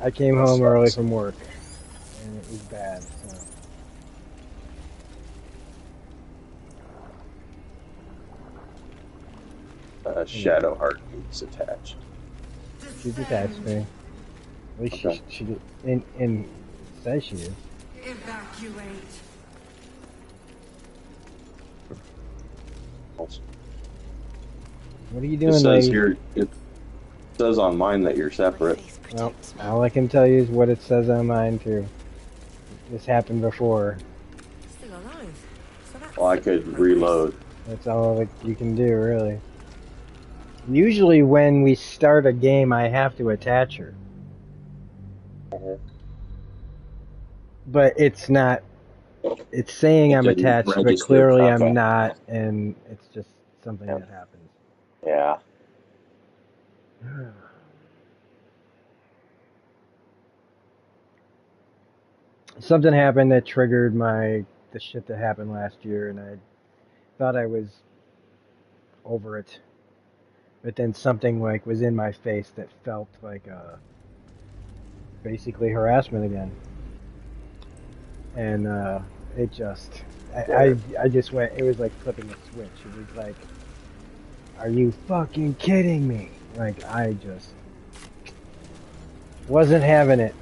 I came That home early sucks. from work, and it was bad. So. Anyway, Shadow Heart needs attached. she's attached to me. At least Okay. she did, and says she is. Evacuate. Awesome. What are you It doing, says lady? here. It says on mine that you're My separate. faith Well, protects me. all I can tell you is what it says on mine too. This happened before. Still alive. So Well, I that's could progress. reload. That's all that you can do, really. Usually, when we start a game, I have to attach her, but it's not. It's saying It I'm didn't attached, but register. clearly I'm Okay. not, and it's just something Yeah. that happens. Yeah. Something happened that triggered the shit that happened last year, and I thought I was over it, but then something like was in my face that felt like basically harassment again, and it just I just went. It was like flipping a switch. It was like, are you fucking kidding me? Like I just wasn't having it.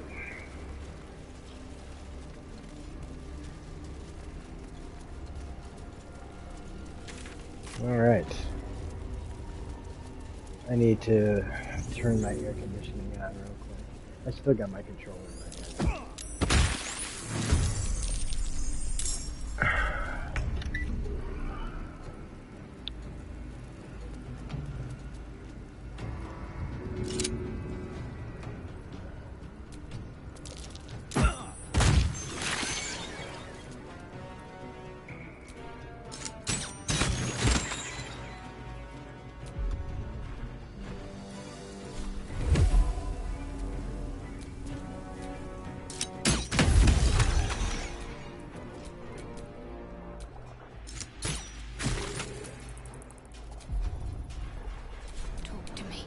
All right. I need to turn my air conditioning on real quick. I still got my controller in my hand. Talk to me.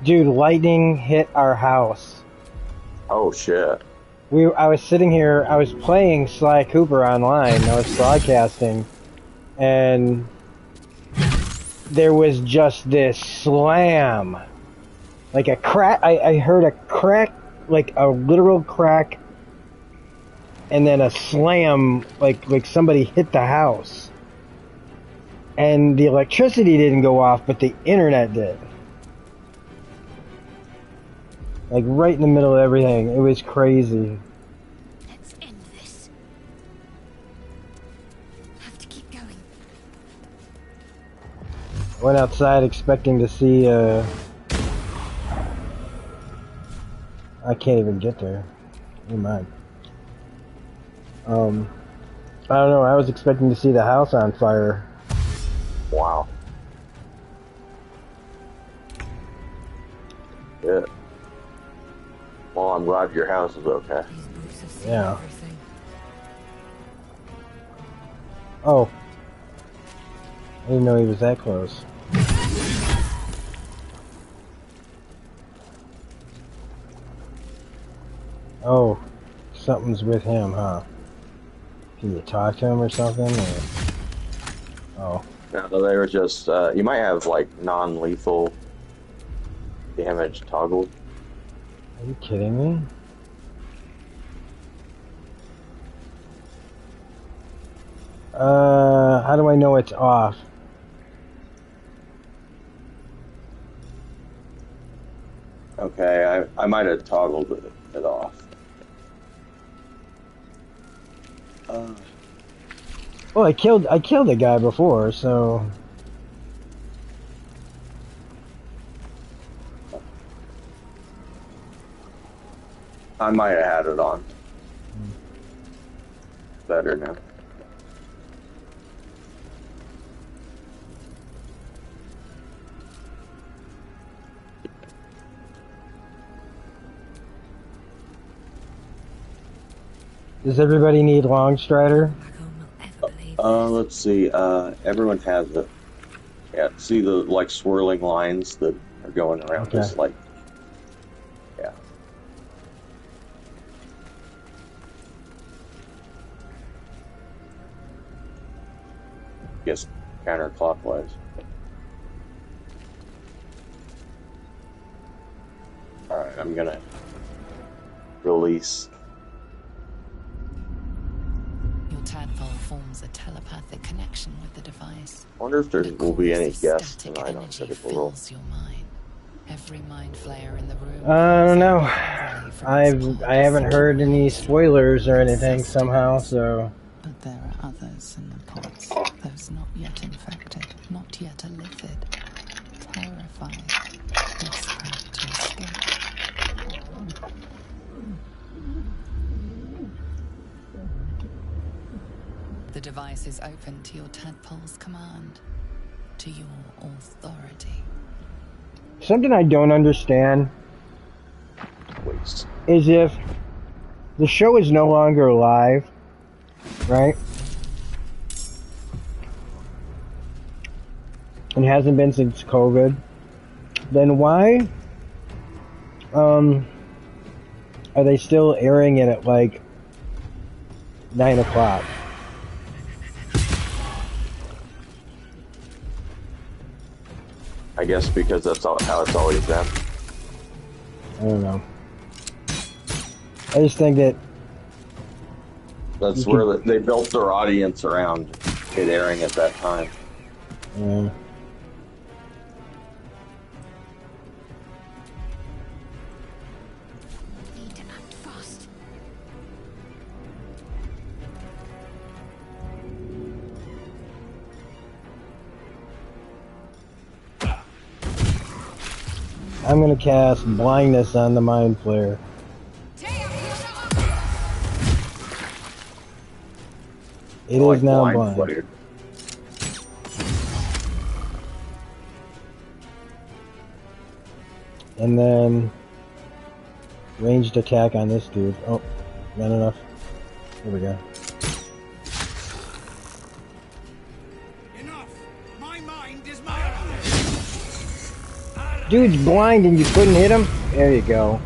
Dude, lightning hit our house. Oh shit. I was sitting here, I was playing Sly Cooper online, I was broadcasting, and there was just this slam. Like a crack, I heard a crack, like a literal crack, and then a slam, like somebody hit the house. And the electricity didn't go off, but the internet did. Like right in the middle of everything. It was crazy. Let's end this. Have to keep going. Went outside expecting to see, I can't even get there. Never mind. I don't know, I was expecting to see the house on fire. Wow. Yeah. Well, I'm glad your house is okay. These boots have seen Yeah. everything. Oh. I didn't know he was that close. Oh. Something's with him, huh? Can you talk to him or something? Or... Oh. No, they were just, you might have, like, non-lethal damage toggled. Are you kidding me? How do I know it's off? Okay, I might have toggled it off. Well, I killed a guy before, so I might have had it on. Better now. Does everybody need Long Strider? Who will ever believe this? Let's see. Everyone has the. Yeah, see the like swirling lines that are going around Okay. this like. Yeah. Guess counterclockwise. Alright, I'm gonna release. Your tadpole forms a telepathic connection with the device. I wonder if there And a will be any chorus of guests static tonight on energy Critical Role. fills your mind. Every mind flayer in the room. I don't know. angrily from its pod I haven't heard any centrifuges. spoilers or anything somehow, so But there are others in the pods, those not yet infected, not yet elithid, terrified, desperate to escape. The device is open to your tadpole's command, to your authority. something I don't understand Waste. is if the show is no longer live, right? And hasn't been since COVID, then why are they still airing it at like 9 o'clock? I guess because that's how it's always been. I don't know. I just think that That's You where they built their audience around it airing at that time. uh, Need to act fast. I'm gonna cast blindness on the mind flayer. It I is like now blind blind. player. And then ranged attack on this dude. Oh, not enough. Here we go. Enough! My mind is my own! Dude's blind and you couldn't hit him? There you go.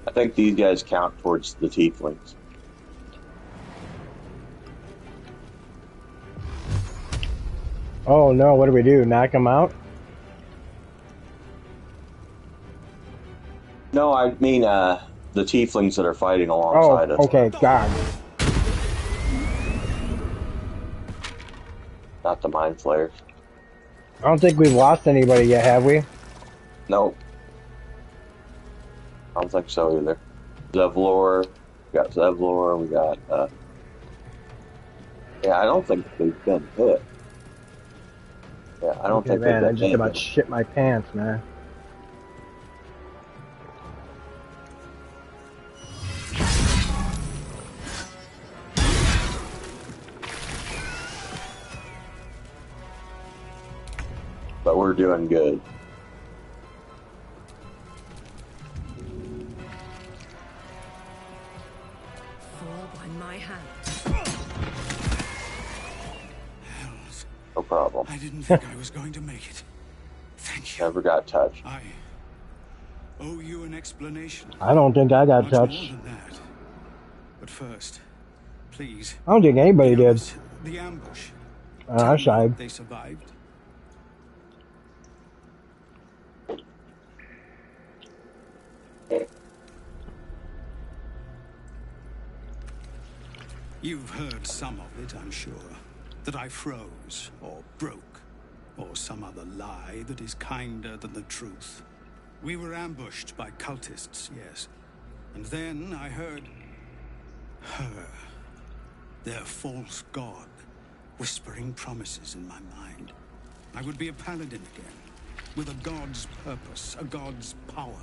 I think these guys count towards the tieflings. Oh no, what do we do? Knock him out? No, I mean the tieflings that are fighting Oh, alongside us. okay, God. Not the mind flayers. I don't think we've lost anybody yet, have we? Nope. I don't think so either. Zevlor, we got Zevlor, we got yeah, I don't think they've been hit. Yeah, I don't Okay, think man, I they've been just hit. about shit my pants, man. But we're doing good. Fall by my hand. Hells. No problem. I didn't think I was going to make it. Thank you. Never got touched. I owe you an explanation. I don't think I got Much more touched. than that. But first, please. I don't think anybody the did. others, the ambush. On our side. They survived. You've heard some of it, I'm sure. That I froze, or broke, or some other lie that is kinder than the truth. We were ambushed by cultists, yes. And then I heard her, their false god, whispering promises in my mind. I would be a paladin again, with a god's purpose, a god's power.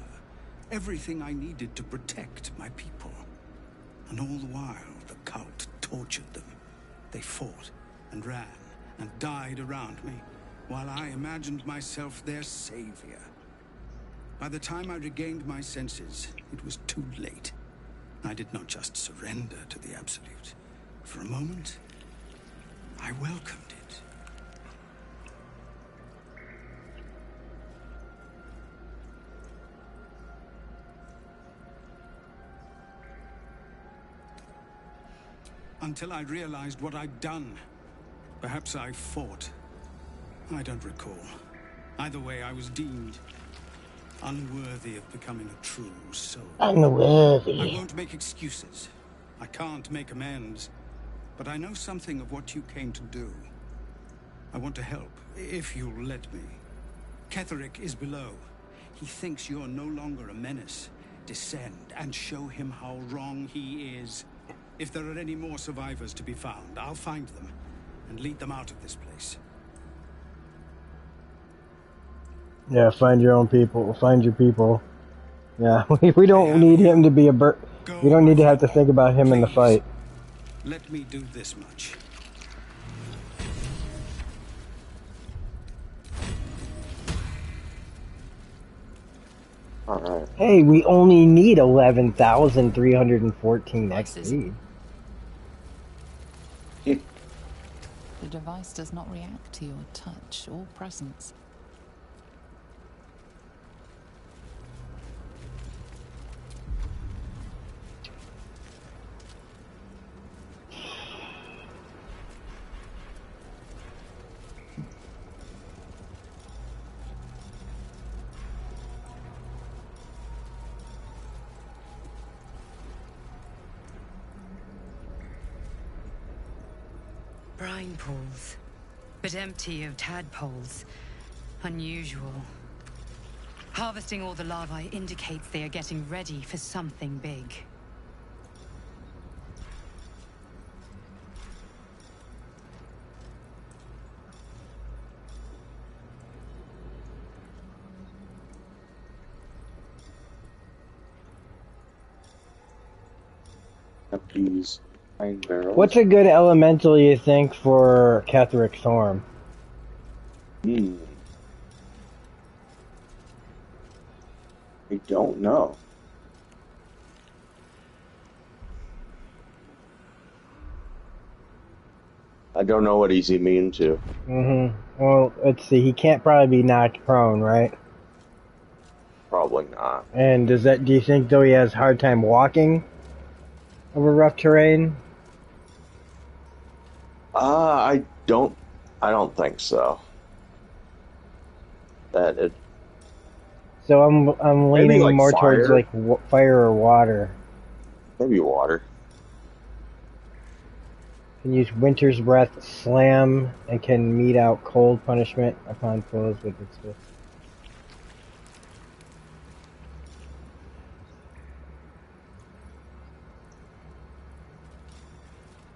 Everything I needed to protect my people. And all the while, the cult tortured them. They fought and ran and died around me, while I imagined myself their savior. By the time I regained my senses, it was too late. I did not just surrender to the Absolute. For a moment, I welcomed it. Until I realized what I'd done. Perhaps I fought. I don't recall. Either way, I was deemed unworthy of becoming a true soul. I Unworthy. won't make excuses. I can't make amends. But I know something of what you came to do. I want to help, if you'll let me. Ketherick is below. He thinks you're no longer a menace. Descend and show him how wrong he is. If there are any more survivors to be found, I'll find them and lead them out of this place. Yeah, find your own people. Find your people. Yeah, we don't need him to be a we don't need to have to think about him in the fight. Let me do this much. Alright. Hey, we only need 11,314 XP. The device does not react to your touch or presence. Brine pools, but empty of tadpoles. Unusual. Harvesting all the larvae indicates they are getting ready for something big. These pine barrels. What's a good elemental you think for Ketherick Storm? I don't know. I don't know what he's immune to. Well, let's see. He can't probably be knocked prone, right? Probably not. And do you think though he has a hard time walking over rough terrain? I don't think so. So I'm leaning like more fire. towards like fire or water. Maybe water. Can use Winter's Breath, Slam, and can mete out cold punishment upon foes with its fist.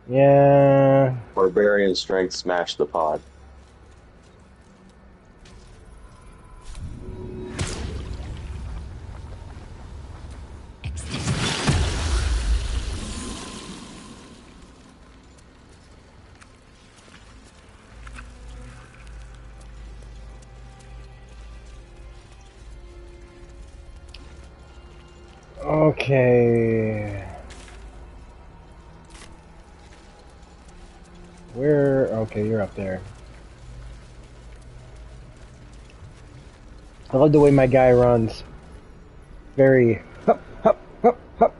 Yeah. Barbarian strength smash the pod. Okay. Okay, you're up there. I love the way my guy runs. Very hup, hup, hup, hup.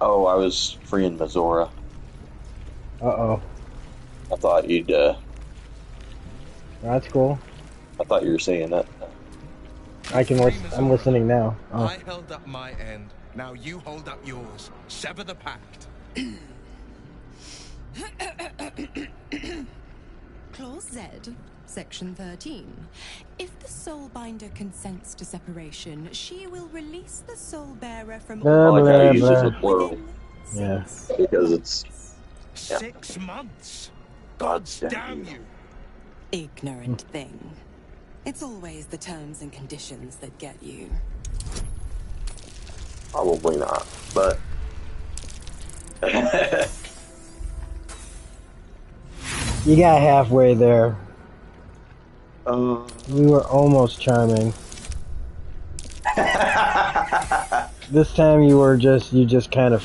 Oh, I was freeing Mizora. Uh-oh. I thought you'd, That's cool. I thought you were saying that. I can listen. I'm listening now. Oh. I held up my end. Now you hold up yours. Sever the pact. Clause Z, Section 13. If the Soulbinder consents to separation, she will release the soul bearer from Blah, I all like how he blah, uses blah. the plural. within Yeah. 6 Because it's... Yeah. 6 months. God Damn damn you. Ignorant thing. It's always the terms and conditions that get you. Probably not, but... You got halfway there. Uh, You were almost charming. This time you just kind of,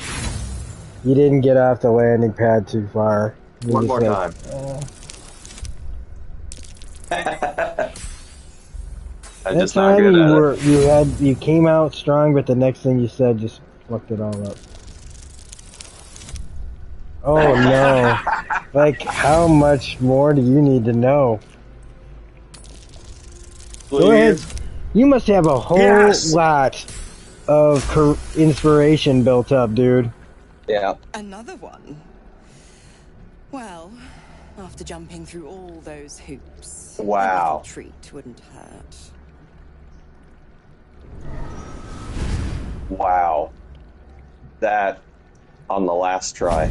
you didn't get off the landing pad too far. You One just more like, time. I'm that just not time good at it. you came out strong, but the next thing you said just fucked it all up. Oh no. Like, how much more do you need to know? Go ahead. Please. You must have a whole Yes! lot of inspiration built up, dude. Yeah. Another one? Well, after jumping through all those hoops, a Wow. little treat wouldn't hurt. Wow. That on the last try.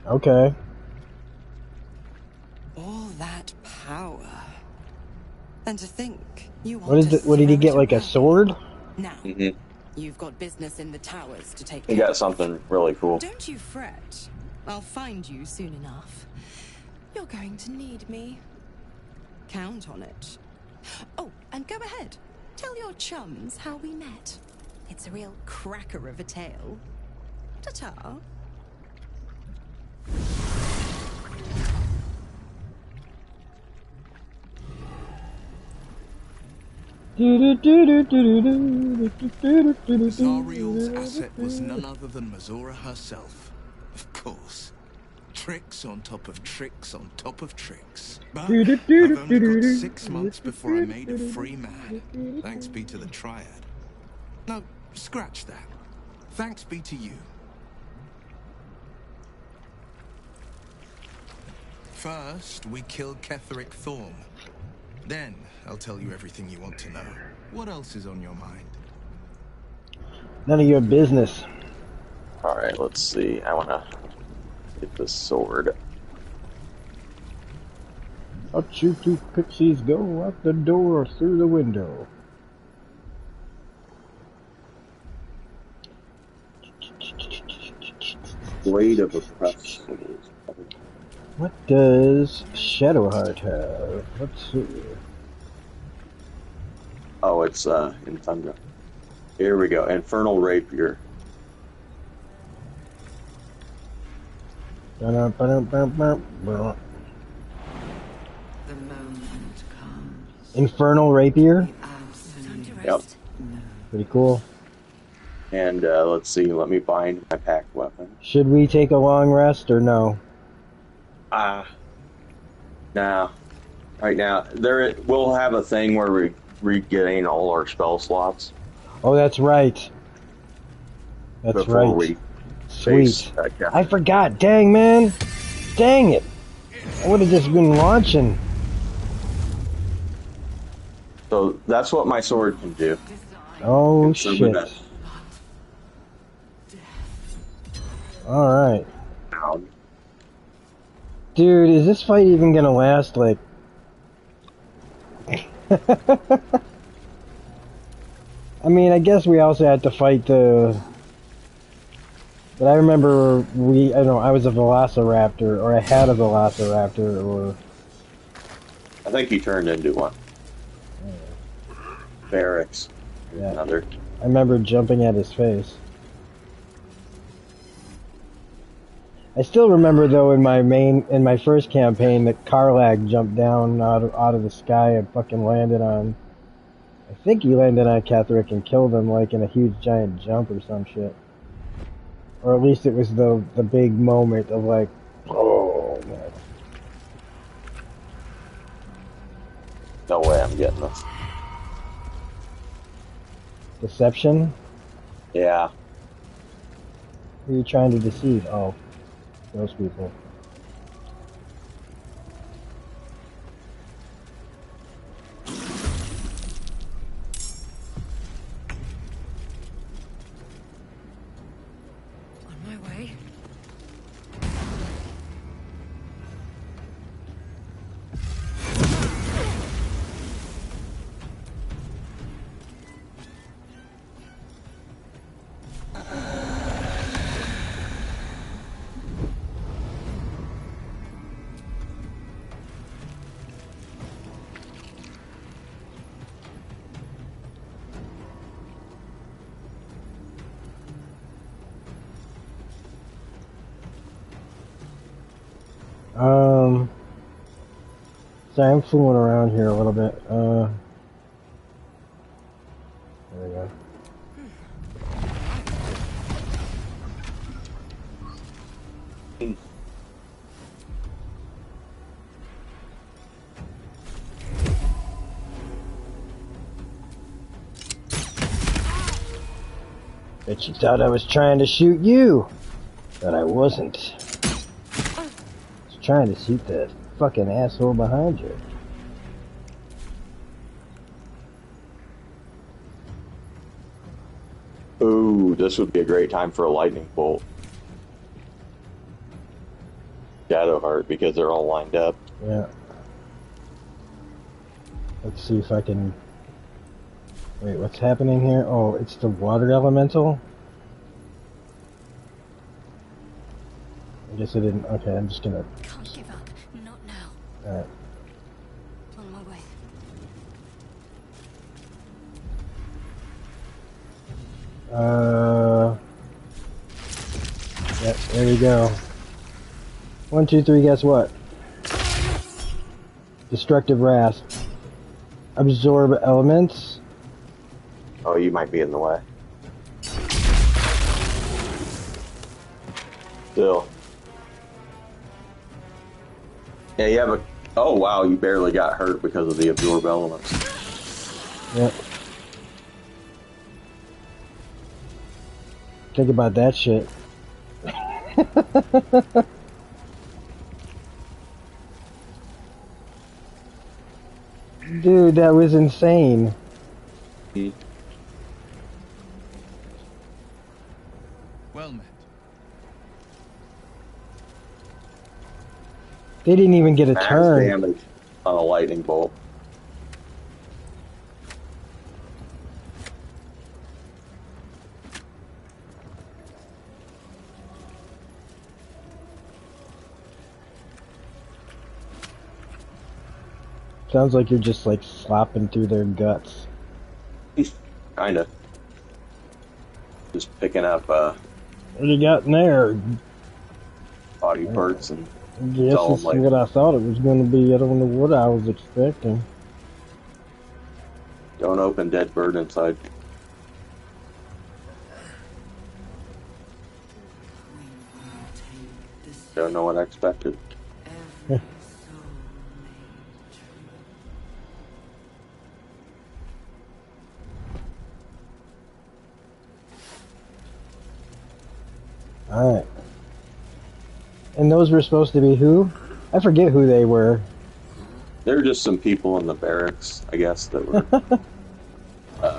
Okay. All that power. And to think you want What did he get, like a sword? Now, Mm-hmm. you've got business in the towers to take He care got of. something really cool. Don't you fret. I'll find you soon enough. You're going to need me. Count on it. Oh, and go ahead. Tell your chums how we met. It's a real cracker of a tale. Ta-ta. Zariel's asset was none other than Mazora herself. Of course. Tricks on top of tricks on top of tricks. But I've only got 6 months before I made a free man. Thanks be to the Triad. No, scratch that. Thanks be to you. First, we killed Ketheric Thorm. Then, I'll tell you everything you want to know. What else is on your mind? None of your business. Alright, let's see. I wanna get this sword. Out you two pixies go, out the door, through the window. Blade of Oppressed. What does Shadowheart have? Let's see. Oh, it's in Thunder. Here we go. Infernal Rapier. The moment comes. Infernal Rapier? Yep. Pretty cool. And let's see. Let me bind my packed weapon. Should we take a long rest or no? Now, right now, we'll have a thing where we regain all our spell slots. Oh, that's right. That's before right. we Sweet. face I forgot. Dang, man. Dang it. I would have just been launching. So that's what my sword can do. Oh, So shit. Alright. Dude, is this fight even gonna last, like... I mean, I guess we also had to fight the... But I remember I don't know, I was a Velociraptor, or I had a Velociraptor, or... I think he turned into one. Barracks. Yeah. Another. I remember jumping at his face. I still remember though in my first campaign that Karlach jumped down out of the sky and fucking landed on, I think he landed on Ketheric and killed him like in a huge giant jump or some shit. Or at least it was the big moment of like, oh man. No way I'm getting this. Deception? Yeah. Who are you trying to deceive? Oh, those people. On my way. Sorry, I'm fooling around here a little bit. There we go. Bet you thought I was trying to shoot you, but I wasn't. I was trying to shoot that fucking asshole behind you. Ooh, this would be a great time for a lightning bolt. Shadowheart, because they're all lined up. Yeah. Let's see if I can... Wait, what's happening here? Oh, it's the water elemental? I guess I didn't... Okay, I'm just gonna... Can't give up. Not now. Alright. On my way. Yep, there we go. 1, 2, 3, guess what? Destructive Wrath. Absorb elements. Oh, you might be in the way. Still. Yeah, you have a... Oh, wow, you barely got hurt because of the absorb elements. Yep. Think about that shit. Dude, that was insane. Well met. They didn't even get a Max turn. damage on a lightning bolt. Sounds like you're just like slopping through their guts. Kinda. Just picking up What do you got in there? body parts and Yes, tell this is them, like, what I thought it was going to be. I don't know what I was expecting. don't open dead bird inside. Don't know what I expected. Alright. And those were supposed to be who? I forget who they were. There were just some people in the barracks, I guess, that were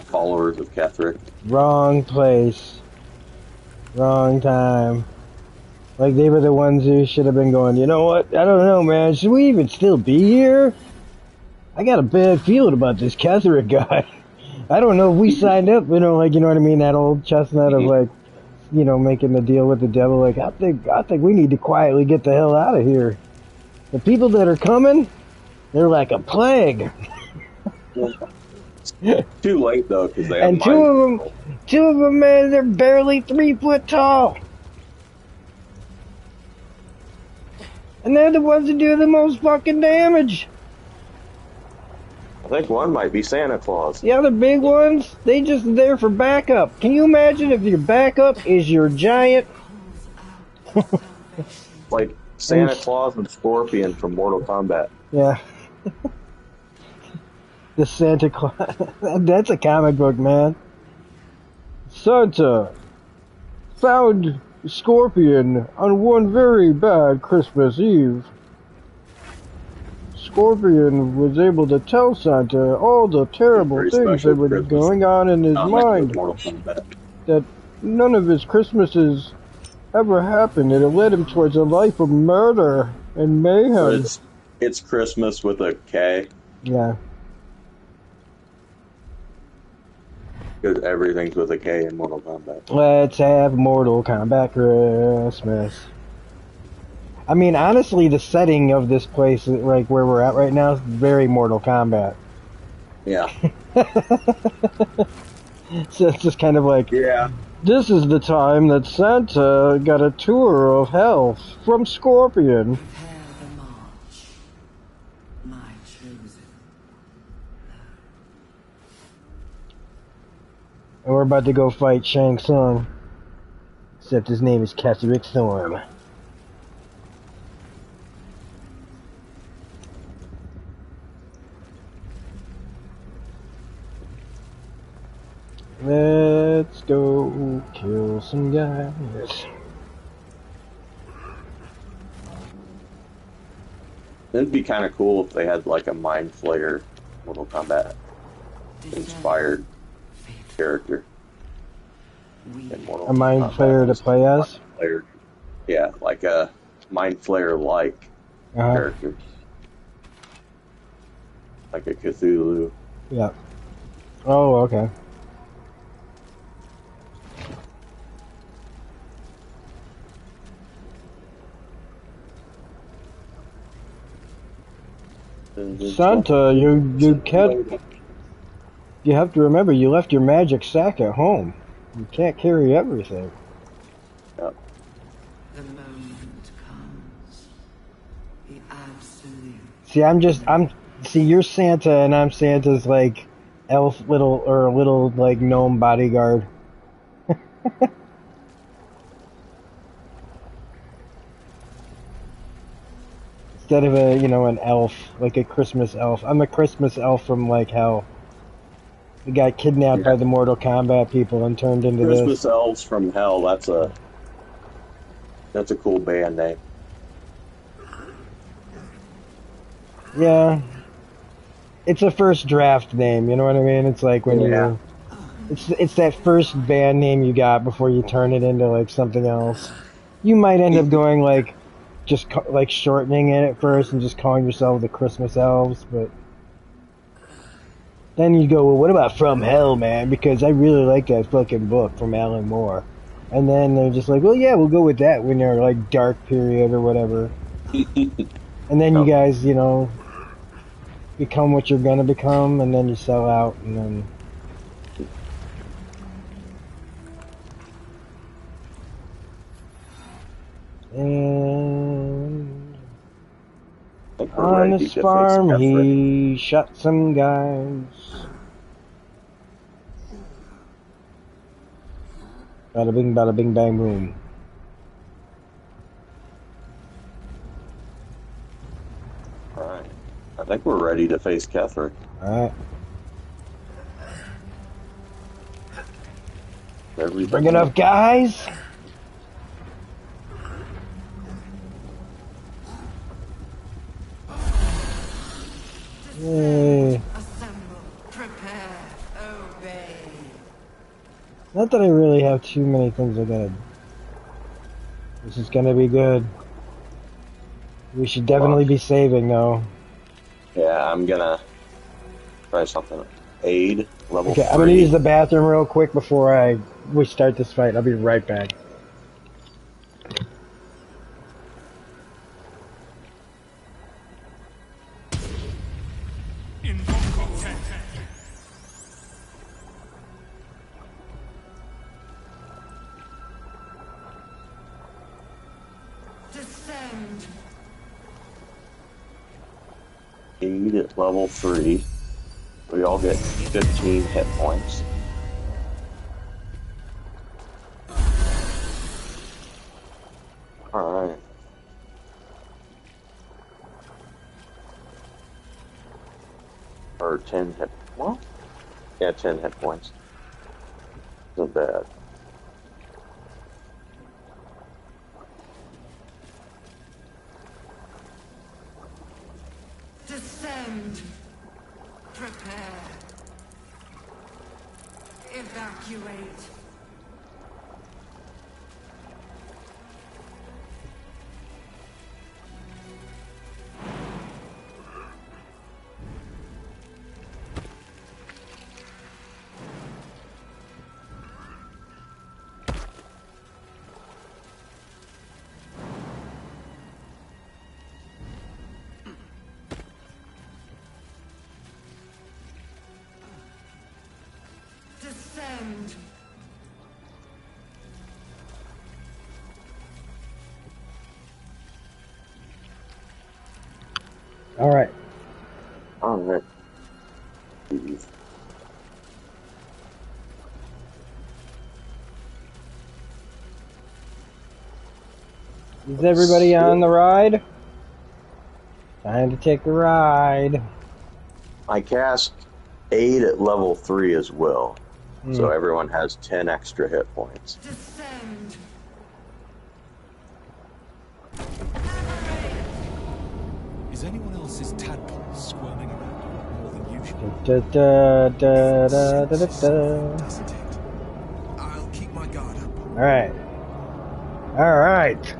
followers of Ketheric. Wrong place. Wrong time. Like they were the ones who should have been going, you know what? I don't know, man. Should we even still be here? I got a bad feeling about this Ketheric guy. I don't know if we signed up, you know, like, you know what I mean? That old chestnut of like, you know, making the deal with the devil. Like, I think we need to quietly get the hell out of here. The people that are coming, they're like a plague. Too late though, because they have And two of them, man, they're barely 3 foot tall. And they're the ones that do the most fucking damage. I think one might be Santa Claus. The other big ones, they just there for backup. Can you imagine if your backup is your giant? Like Santa Claus and Scorpion from Mortal Kombat. Yeah. The Santa Claus. That's a comic book, man. Santa found Scorpion on one very bad Christmas Eve. Scorpion was able to tell Santa all the terrible Very things special that were Christmas going on in his comic with mind. Mortal Kombat. That none of his Christmases ever happened, and it led him towards a life of murder and mayhem. But it's Christmas with a K, Yeah. because everything's with a K in Mortal Kombat. Let's have Mortal Kombat Christmas. I mean, honestly, the setting of this place, like where we're at right now, is very Mortal Kombat. Yeah. So it's just kind of like, Yeah. this is the time that Santa got a tour of hell from Scorpion. And we're about to go fight Shang Tsung. Except his name is Catterick Storm. Let's go kill some guys. It'd be kind of cool if they had like a Mind Flayer Mortal Kombat inspired character. In Mortal A Mind Kombat. Flayer to play as? Flayer. Yeah, like a Mind Flayer like character. Like a Cthulhu. Yeah. Oh, okay. Santa, you can't. You have to remember, you left your magic sack at home. You can't carry everything. Yep. The moment comes. The absolute. See, you're Santa, and I'm Santa's like elf, little like gnome bodyguard. Instead of an elf, like a Christmas elf. I'm a Christmas elf from like hell. We got kidnapped by the Mortal Kombat people and turned into Christmas this. Elves from Hell. That's a cool band name. Yeah. It's a first draft name, you know what I mean? It's like when it's that first band name you got before you turn it into like something else. You might end up going like just like shortening it at first and just calling yourself the Christmas Elves, but then you go, well, what about From Hell, man? Because I really like that fucking book from Alan Moore. And then they're just like, well, yeah, we'll go with that when they're like dark period or whatever. And then you guys, become what you're gonna become, and then you sell out, and then. And on his farm, he shot some guys. Bada bing, bang, boom. Alright. I think we're ready to face Ketherick. Alright. Bring enough guys? Yay. Assemble, prepare, obey. Not that I really have too many things I gotta. This is gonna be good. We should definitely be saving though. Yeah, I'm gonna try something. Aid, level 3. I'm gonna use the bathroom real quick before we start this fight. I'll be right back. Descend. Aid at level 3. We all get 15 hit points. Alright. Or 10 hit. Well, yeah, 10 hit points. Not bad. Descend. Prepare. Evacuate. Descend. All right. Alright. Is everybody on the ride? Time to take the ride. I cast aid at level 3 as well. So everyone has 10 extra hit points. Descend. Is anyone else's tadpole squirming around more than usual? Doesn't it? I'll keep my guard up. Alright. Alright.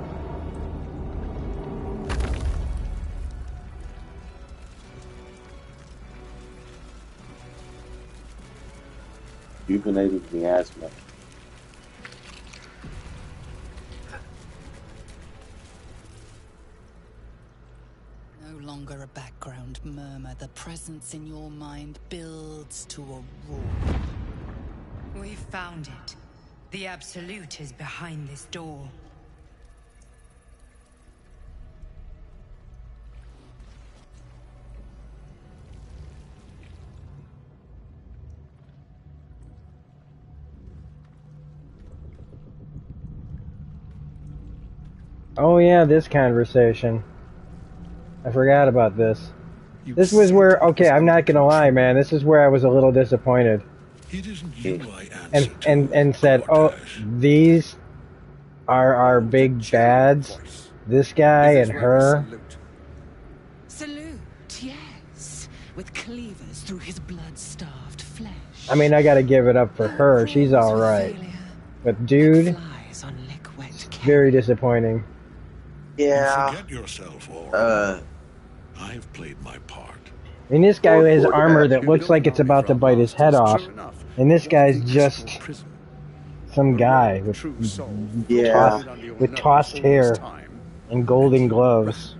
Rejuvenated miasma. No longer a background murmur. The presence in your mind builds to a roar. We found it. The Absolute is behind this door. Oh yeah, this conversation. I forgot about this. This was where, okay, I'm not gonna lie, man. This is where I was a little disappointed. It isn't you I answer to, And said, oh, these are our big bads. This guy and her. Salute, yes, with cleavers through his blood-starved flesh. I mean, I gotta give it up for her. She's alright. But dude, very disappointing. Yeah. You forget yourself, or I've played my part. I mean, this guy has armor that looks like it's about to bite his head off. And this guy's just some guy with tossed hair and golden gloves.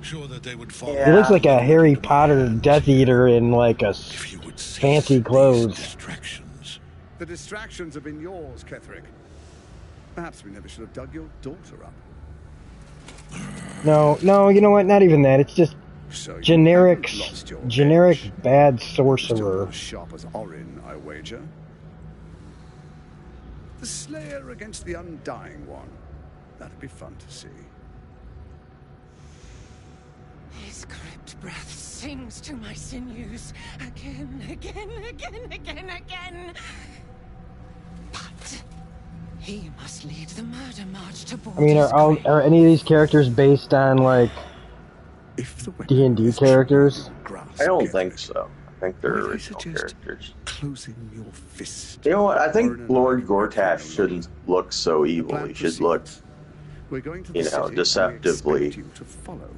Sure that they would follow. He looks like a Harry Potter Death Eater in like a fancy clothes. The distractions have been yours, Ketherick. Perhaps we never should have dug your daughter up. No, you know what? Not even that. It's just So generic bad Still sorcerer. as sharp as Orin, I wager. The Slayer against the Undying One. That'd be fun to see. His crypt breath sings to my sinews again. But he must lead the murder march to I mean, are any of these characters based on like D&D characters? I don't think so. I think they're original characters. Closing your fist. You know what? I think Lord Gortash shouldn't look so evil. He should look, We're going to you know, deceptively you to follow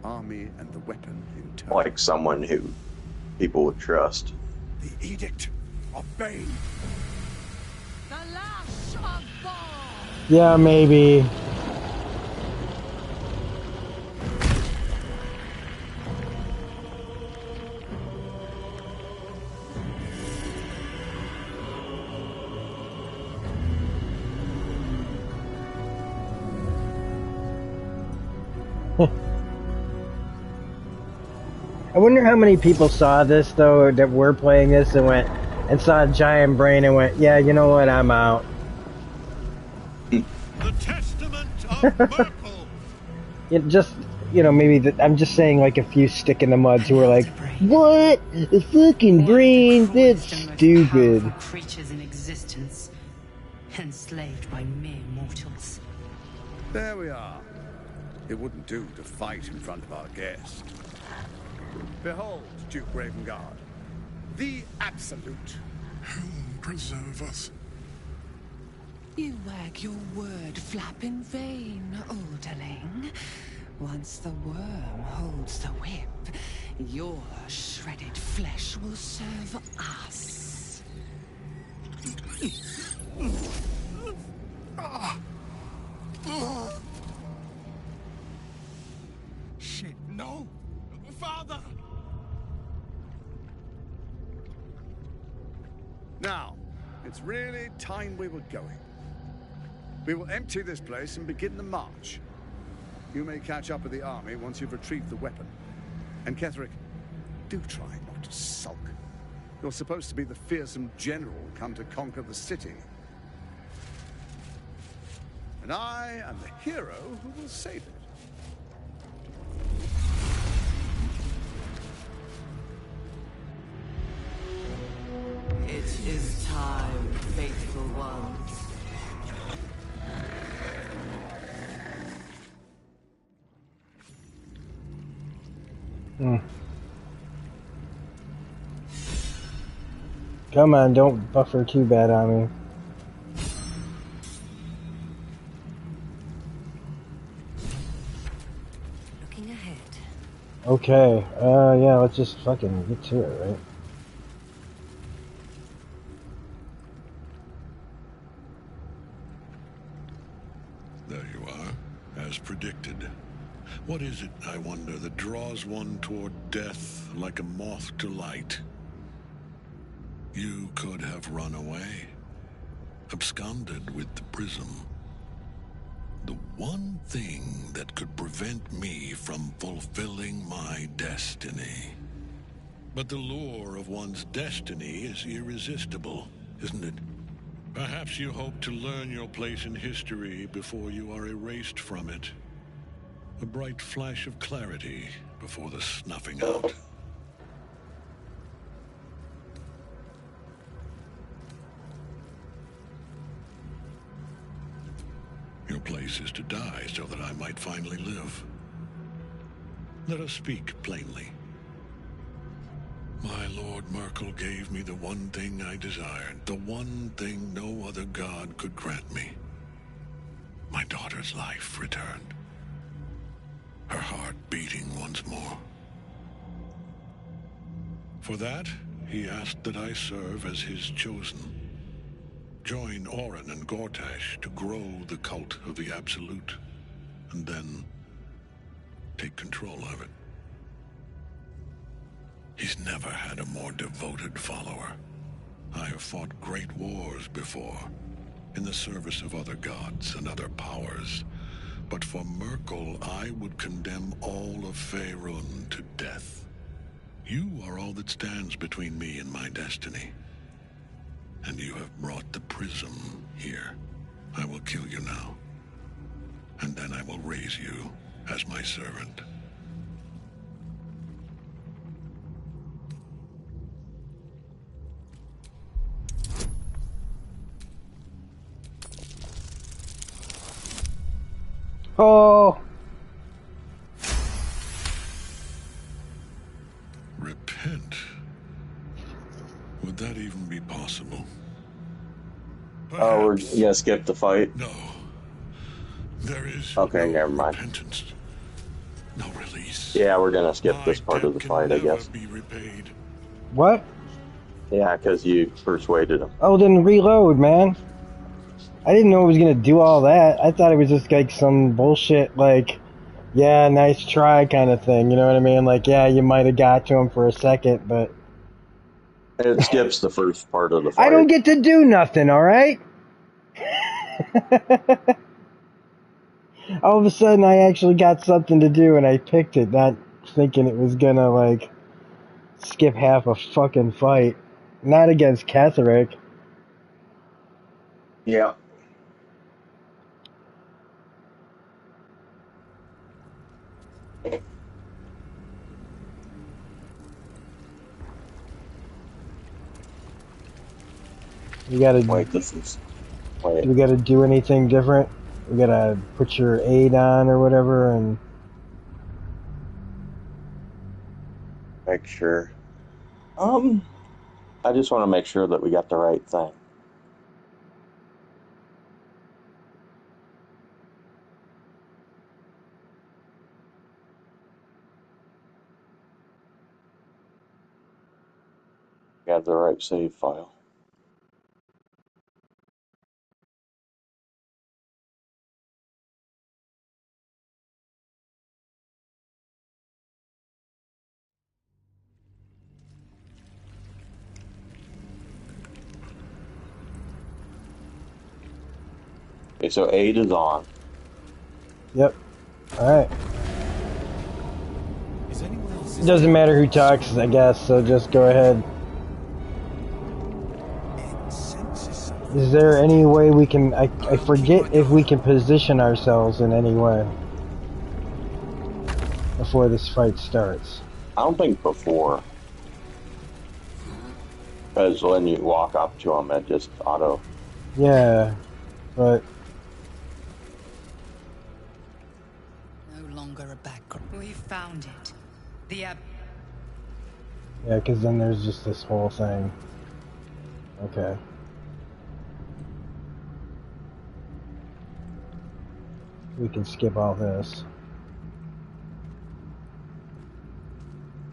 army and the weapon in tow. like someone who people would trust. The Edict of Bane. The lash of Baldur. Yeah, maybe. I wonder how many people saw this though, that were playing this and went and saw a giant brain and went, yeah, you know what, I'm out. The Testament of Merkel. Maybe I'm just saying like a few stick in the muds who were like, what? A fucking brain? That's stupid. Powerful creatures in existence, enslaved by mere mortals. There we are. It wouldn't do to fight in front of our guest. Behold, Duke Ravengard, the Absolute. Preserve us. You wag your word flap in vain, olderling. Once the worm holds the whip, your shredded flesh will serve us. Shit, no. Father! Now, it's really time we were going. We will empty this place and begin the march. You may catch up with the army once you've retrieved the weapon. And Ketherick, do try not to sulk. You're supposed to be the fearsome general come to conquer the city. And I am the hero who will save it. It is time, faithful ones. Come on, don't buffer too bad on me. Looking ahead. Okay, yeah, let's just fucking get to it, right? There you are, as predicted. What is it, I wonder, that draws one toward death like a moth to light? You could have run away, absconded with the prism. The one thing that could prevent me from fulfilling my destiny. But the lure of one's destiny is irresistible, isn't it? Perhaps you hope to learn your place in history before you are erased from it. A bright flash of clarity before the snuffing out. Your place is to die so that I might finally live. Let us speak plainly. My Lord Merkel gave me the one thing I desired, the one thing no other god could grant me. My daughter's life returned. Her heart beating once more. For that, he asked that I serve as his chosen. Join Orin and Gortash to grow the cult of the Absolute, and then take control of it. He's never had a more devoted follower. I have fought great wars before, in the service of other gods and other powers. But for Merkel, I would condemn all of Faerun to death. You are all that stands between me and my destiny. And you have brought the prism here. I will kill you now. And then I will raise you as my servant. Oh! Repent? Would that even be possible? Oh, we're gonna skip the fight? No. There is okay, no never mind. repentance. No release. Yeah, we're gonna skip this part of the fight, I guess. Be repaid. What? Yeah, because you persuaded him. Oh, then reload, man. I didn't know it was gonna do all that. I thought it was just like some bullshit, like, yeah, nice try kind of thing. You know what I mean? Like, yeah, you might have got to him for a second, but it skips the first part of the fight. I don't get to do nothing, all right? All of a sudden, I actually got something to do, and I picked it, not thinking it was gonna like skip half a fucking fight. Not against Catherick. Yeah. We gotta wait. Do we gotta do anything different? We gotta put your aid on or whatever, and make sure. I just want to make sure that we got the right thing. Got the right save file. Okay, so aid is on. Yep. Alright. It doesn't matter who talks, I guess, so just go ahead. Is there any way we can... I forget if we can position ourselves in any way before this fight starts. I don't think before. Because when you walk up to him, it just auto. Yeah, but... No longer a background. We found it. The ab... Yeah, because then there's just this whole thing. Okay. We can skip all this.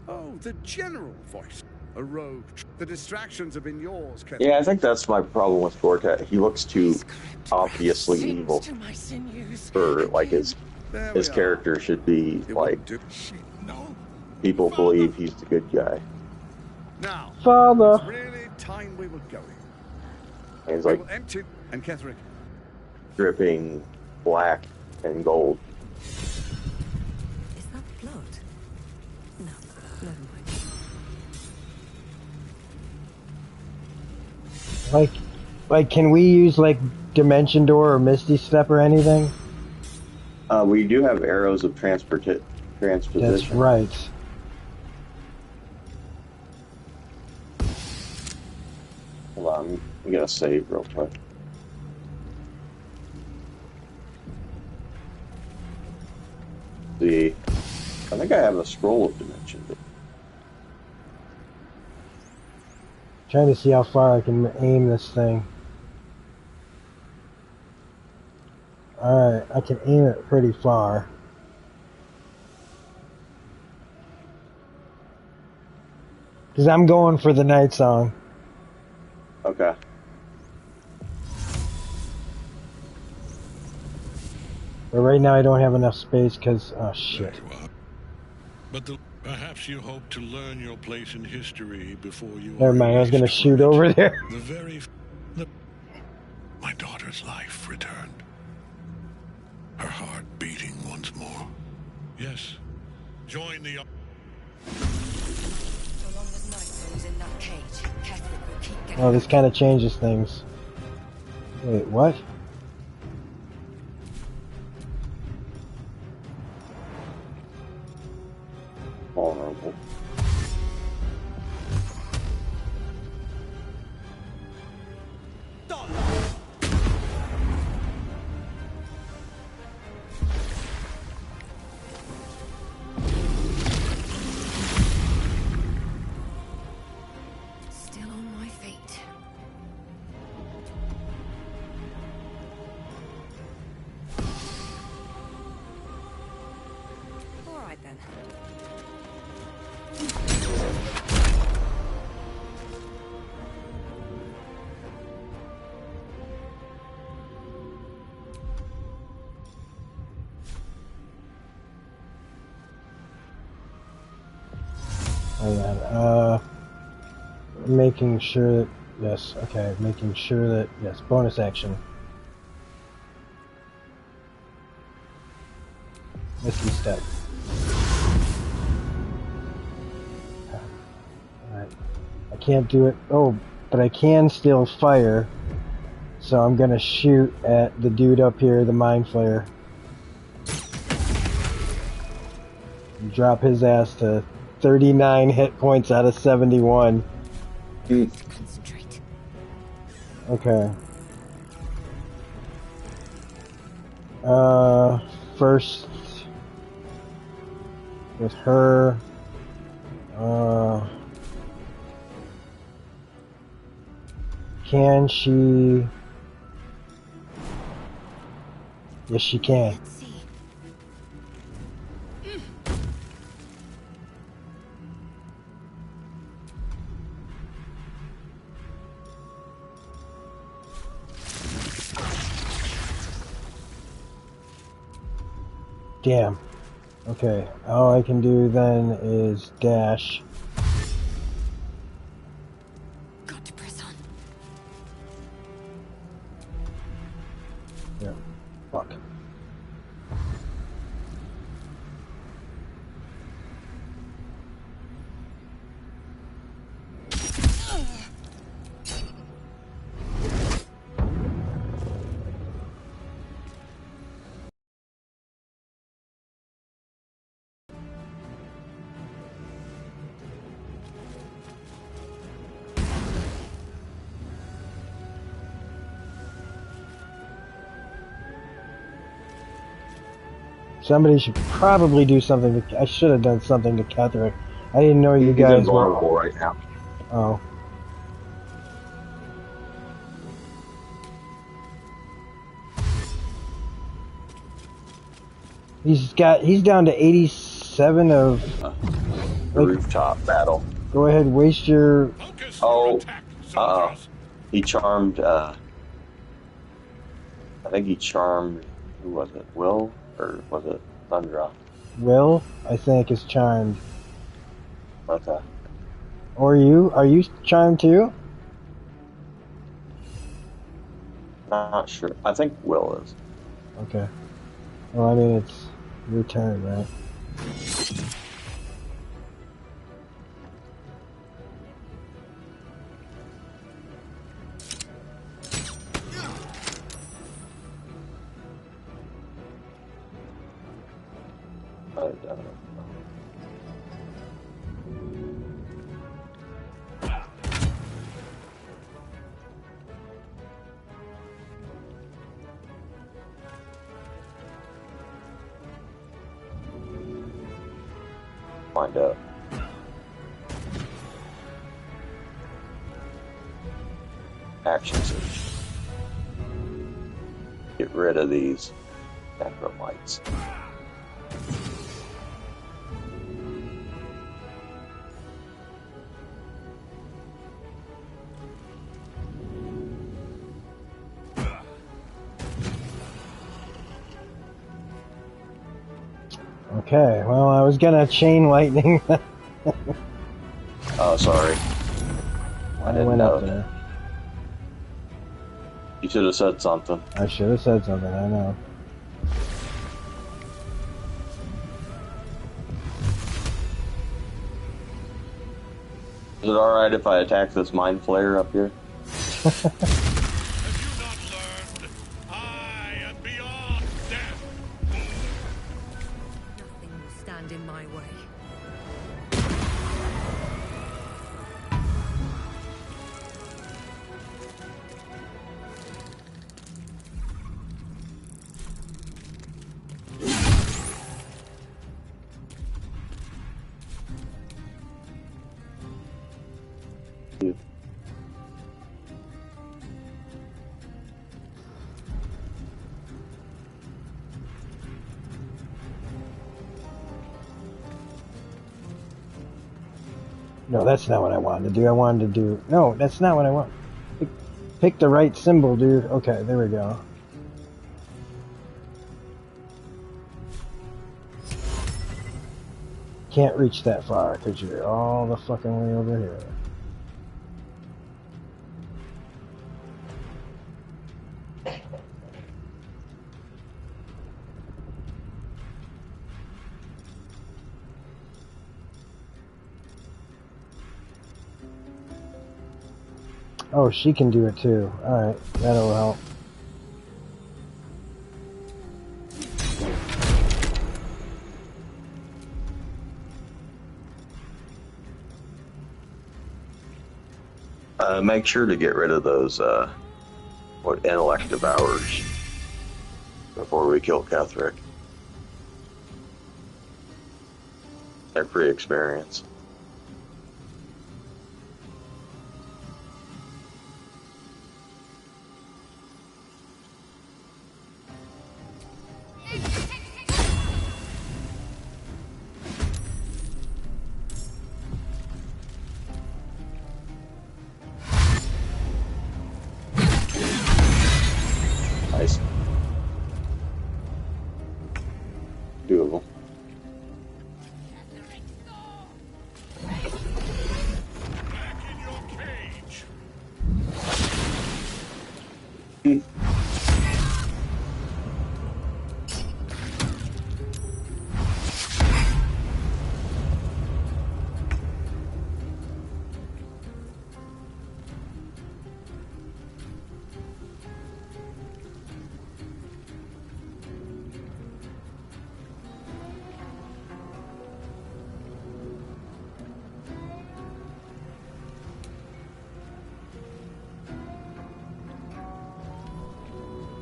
Oh, the general voice. A rogue. The distractions have been yours, Catherine. Yeah, I think that's my problem with Gortat. He looks too obviously evil. For, like, his character should be, like, people believe he's the good guy. Now, Father. it's really time we were going. And he's, like, Empty. And Catherine. dripping black and gold. Is that blood? No, never mind. Like, can we use, like, Dimension Door or Misty Step or anything? We do have arrows of transposition. That's right. Hold on, we gotta save real quick. I think I have a scroll of dimension. Trying to see how far I can aim this thing. Alright, I can aim it pretty far. Because I'm going for the night song. Okay. But right now I don't have enough space because... Oh, shit. But perhaps you hope to learn your place in history before you... Never mind, I was going to shoot over there. My daughter's life returned. Her heart beating once more. Yes. Join the... Oh, this kind of changes things. Wait, what? Vulnerable. Still on my feet. All right then. Hold on. Making sure that... Yes, okay. Making sure that... Yes, bonus action. Misty Step. Alright. I can't do it... Oh, but I can still fire. So I'm gonna shoot at the dude up here, the Mind Flayer. Drop his ass to 39 hit points out of 71. Concentrate. Okay. First with her. Can she? Yes, she can. Damn. Okay, all I can do then is dash. Got to press on. Yeah. Fuck. Somebody should probably do something to... I should have done something to Ketherick. I didn't know you He's guys invulnerable were... right now. Oh. He's down to 87 of... The rooftop battle. Go ahead, waste your... Oh, he charmed, I think he charmed, who was it, Will? Or was it Thundra? Will, I think, is charmed. Okay. Or you? Are you charmed too? Not sure. I think Will is. Okay. Well, I mean, it's your turn, right? Find out. Action search. Get rid of these necromites. Okay, well, I was gonna chain lightning. Oh, sorry. I didn't went know up there. You should have said something. I should have said something, I know. Is it alright if I attack this mind flayer up here? Nothing will stand in my way. No, that's not what I wanted to do. I wanted to do... No, that's not what I want. Pick the right symbol, dude. Okay, there we go. Can't reach that far because you're all the fucking way over here. Oh, she can do it too. Alright, that'll help. Make sure to get rid of those, intellect devourers before we kill Ketherick. They're pretty experienced. Nice. Doable.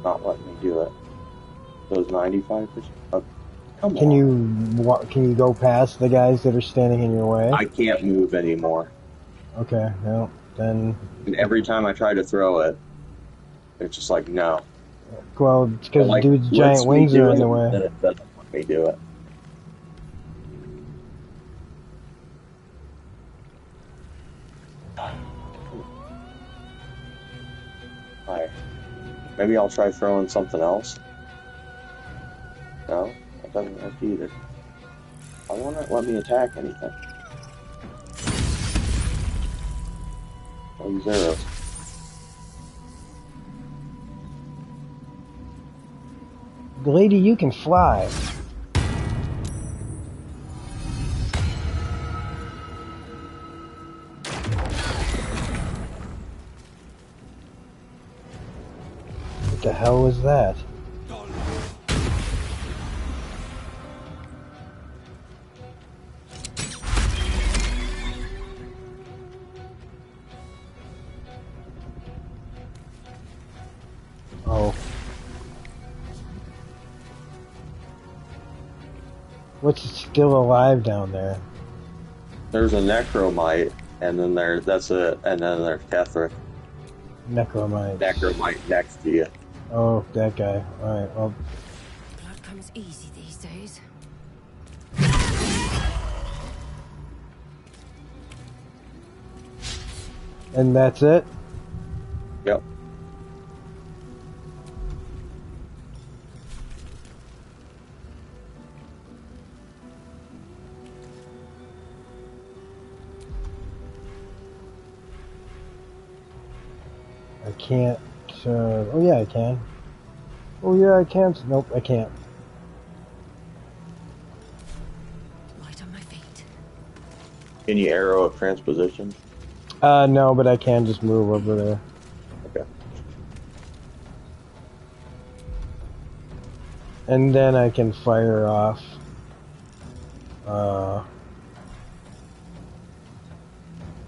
Not letting me do it. Those 95%. Okay. Can you go past the guys that are standing in your way? I can't move anymore. Okay, well, then... And every time I try to throw it, it's just like, no. Well, it's because like, dude's giant wings are in the way. Then it doesn't let me do it. Alright. Maybe I'll try throwing something else. No, that doesn't work either. I won't let me attack anything. I'll use arrows. Lady, you can fly. What the hell was that? Oh. What's still alive down there? There's a necromite, and then there's Ketheric. Necromite next to you. Oh, that guy. Alright, well. Blood comes easy these days. And that's it? Yep. I can't, oh yeah, I can. Oh yeah, I can. Nope, I can't. Light on my feet. Can you arrow of transposition? No, but I can just move over there. Okay. And then I can fire off.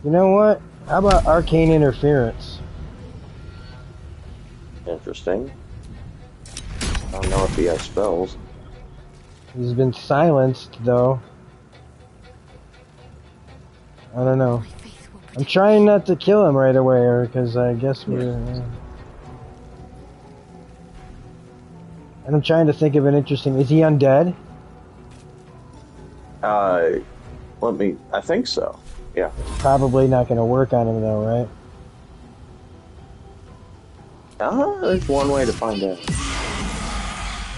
You know what? How about arcane interference? Interesting. I don't know if he has spells. He's been silenced, though. I don't know. I'm trying not to kill him right away, because I guess we're... And I'm trying to think of an interesting... Is he undead? I think so. Yeah. It's probably not going to work on him, though, right? There's one way to find out.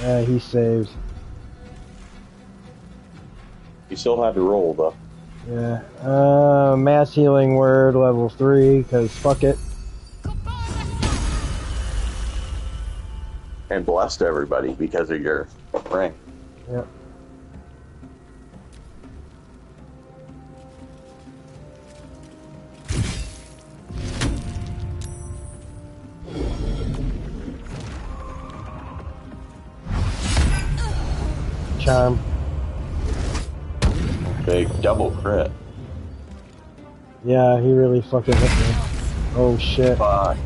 Yeah, he saved. You still have to roll, though. Yeah. Mass healing word, level 3, because fuck it. And blessed everybody because of your ring. Yep. Charm. Big double crit. Yeah, he really fucking hit me. Oh shit. Fuck.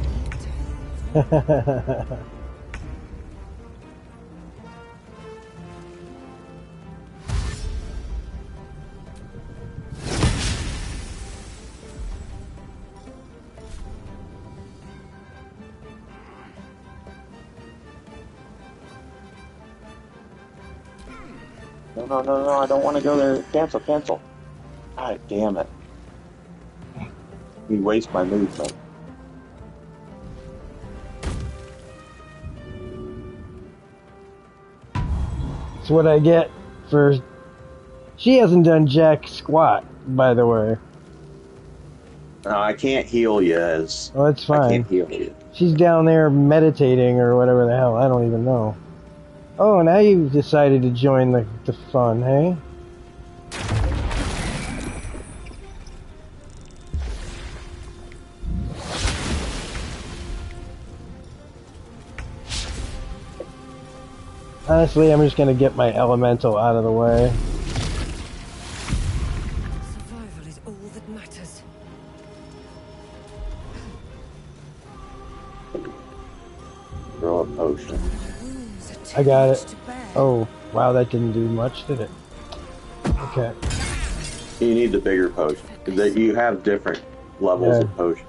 No, I don't want to go there. Cancel. God damn it. You waste my movement. That's what I get for... She hasn't done jack squat, by the way. No, I can't heal you as... Oh, that's fine. I can't heal you. She's down there meditating or whatever the hell. I don't even know. Oh, now you've decided to join the fun, hey? Honestly, I'm just gonna get my elemental out of the way. Survival is all that matters. Throw a potion. I got it. Oh. Wow, that didn't do much, did it? Okay. You need the bigger potion. That you have different levels of potion.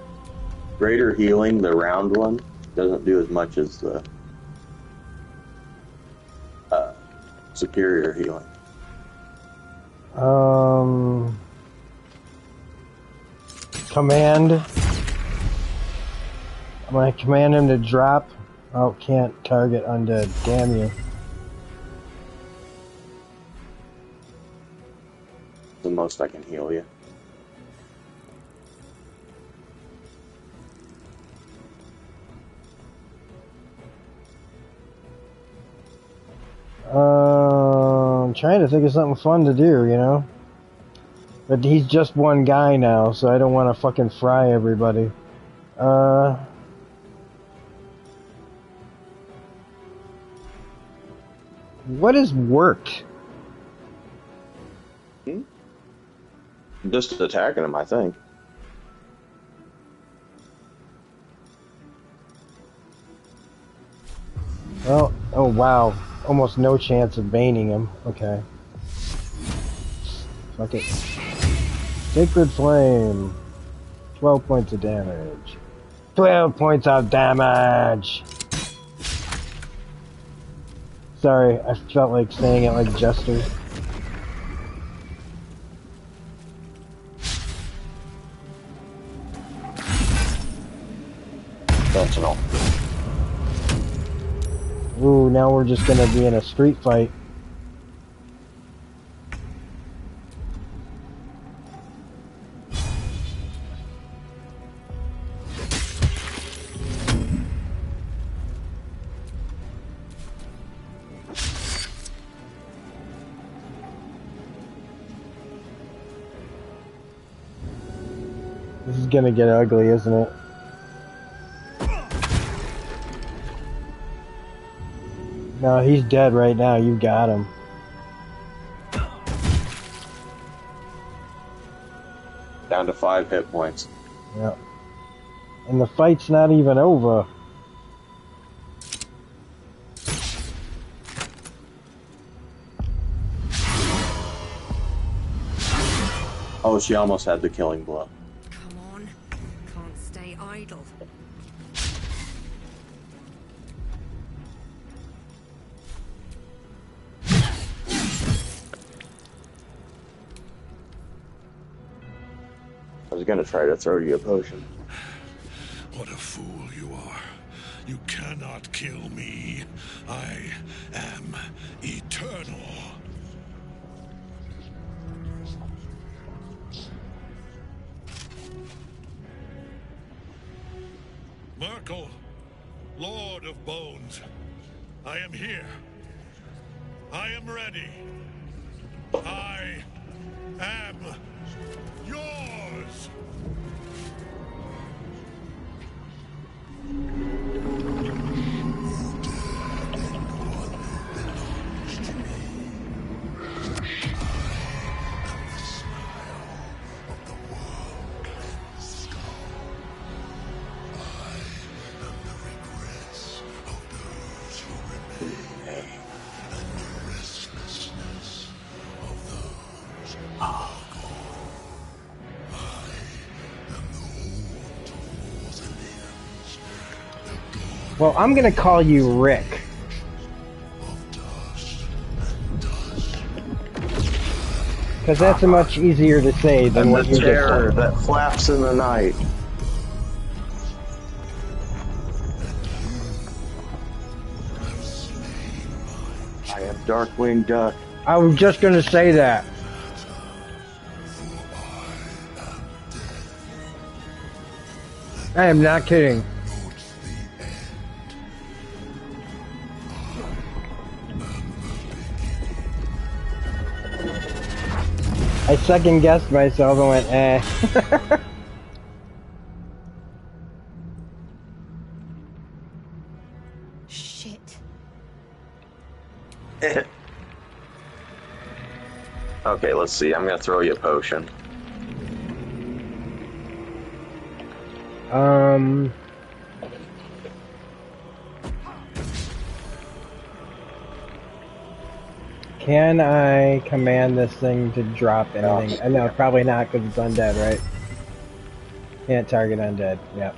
Greater healing, the round one, doesn't do as much as the superior healing. Command. I'm gonna command him to drop. Oh, can't target undead. Damn you. The most I can heal you. I'm trying to think of something fun to do, you know? But he's just one guy now, so I don't want to fucking fry everybody. What has worked? Just attacking him, I think. Well, oh wow. Almost no chance of baning him. Okay. Fuck it. Sacred Flame. 12 points of damage. 12 points of damage! Sorry, I felt like saying it like Jester. Sentinel. Ooh, now we're just gonna be in a street fight. This is gonna get ugly, isn't it? No, he's dead right now. You got him. Down to 5 hit points. Yep. And the fight's not even over. Oh, she almost had the killing blow. Come on. Can't stay idle. I was gonna try to throw you a potion. What a fool you are. You cannot kill me. I am eternal. Merkel, Lord of Bones, I am here. I am ready. I am yours. Well, I'm gonna call you Rick. Because that's much easier to say than And what the you just terror said. that flaps in the night. I am Darkwing Duck. I was just gonna say that. I am not kidding. I second guessed myself and went, eh. Shit. Okay, let's see. I'm gonna throw you a potion. Can I command this thing to drop anything? No, probably not because it's undead, right? Can't target undead. Yep.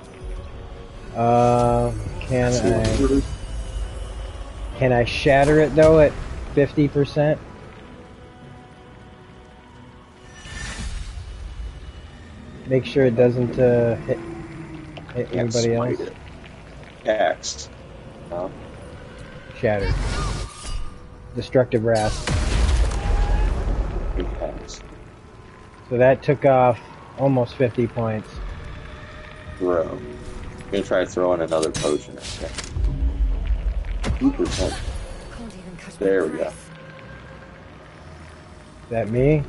Can I shatter it though at 50%? Make sure it doesn't hit anybody else. X. No. Shattered. Destructive wrath. X. So that took off almost 50 points. Throw. I'm gonna try throwing another potion. 2%. There we go. Is that me?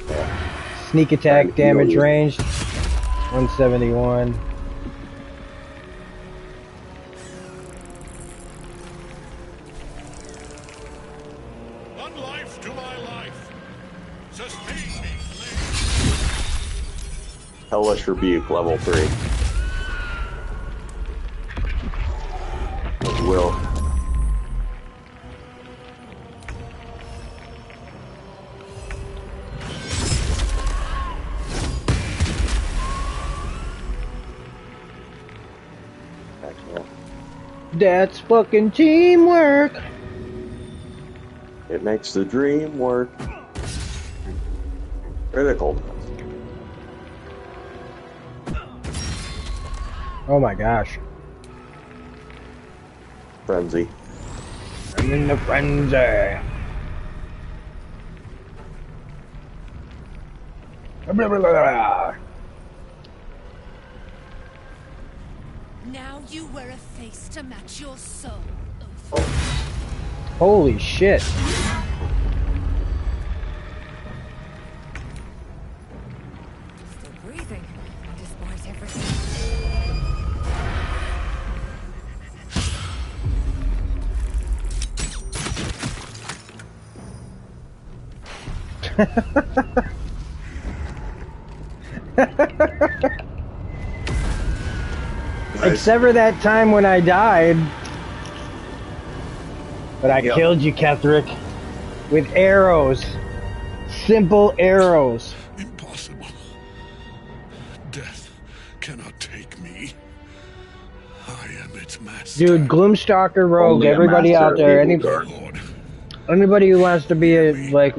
Yeah. Sneak attack, damage ranged, 171. One life to my life. Sustain me, Hellish Rebuke, level 3. Will. That's fucking teamwork. It makes the dream work. Critical. Oh my gosh. Frenzy. I'm in the frenzy. Blah, blah, blah. Now you wear a face to match your soul. Holy shit. Still breathing, despite everything. Except for that time when I died. But I killed you, Ketherick. With arrows. Simple arrows. Impossible. Death cannot take me. I am its master. Dude, Gloomstalker Rogue, Only a everybody master out there, of evil, anybody who wants to be a, like,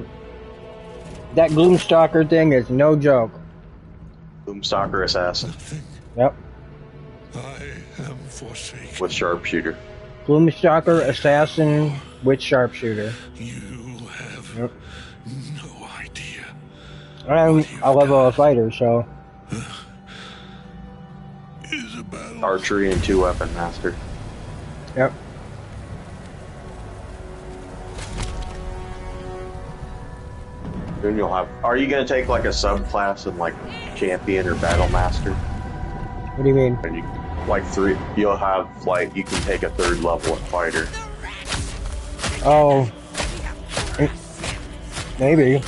that Gloomstalker thing is no joke. Gloomstalker Assassin. Yep. I am forsaken. With Sharpshooter. Gloomstalker Assassin with Sharpshooter. You have Yep. no idea. I'm a level of fighter, so. Archery and 2-weapon master. Yep. Then you'll have. Are you gonna take like a subclass in like champion or battle master? What do you mean? And you, like 3, you'll have like you can take a 3rd level at fighter. Oh. Maybe.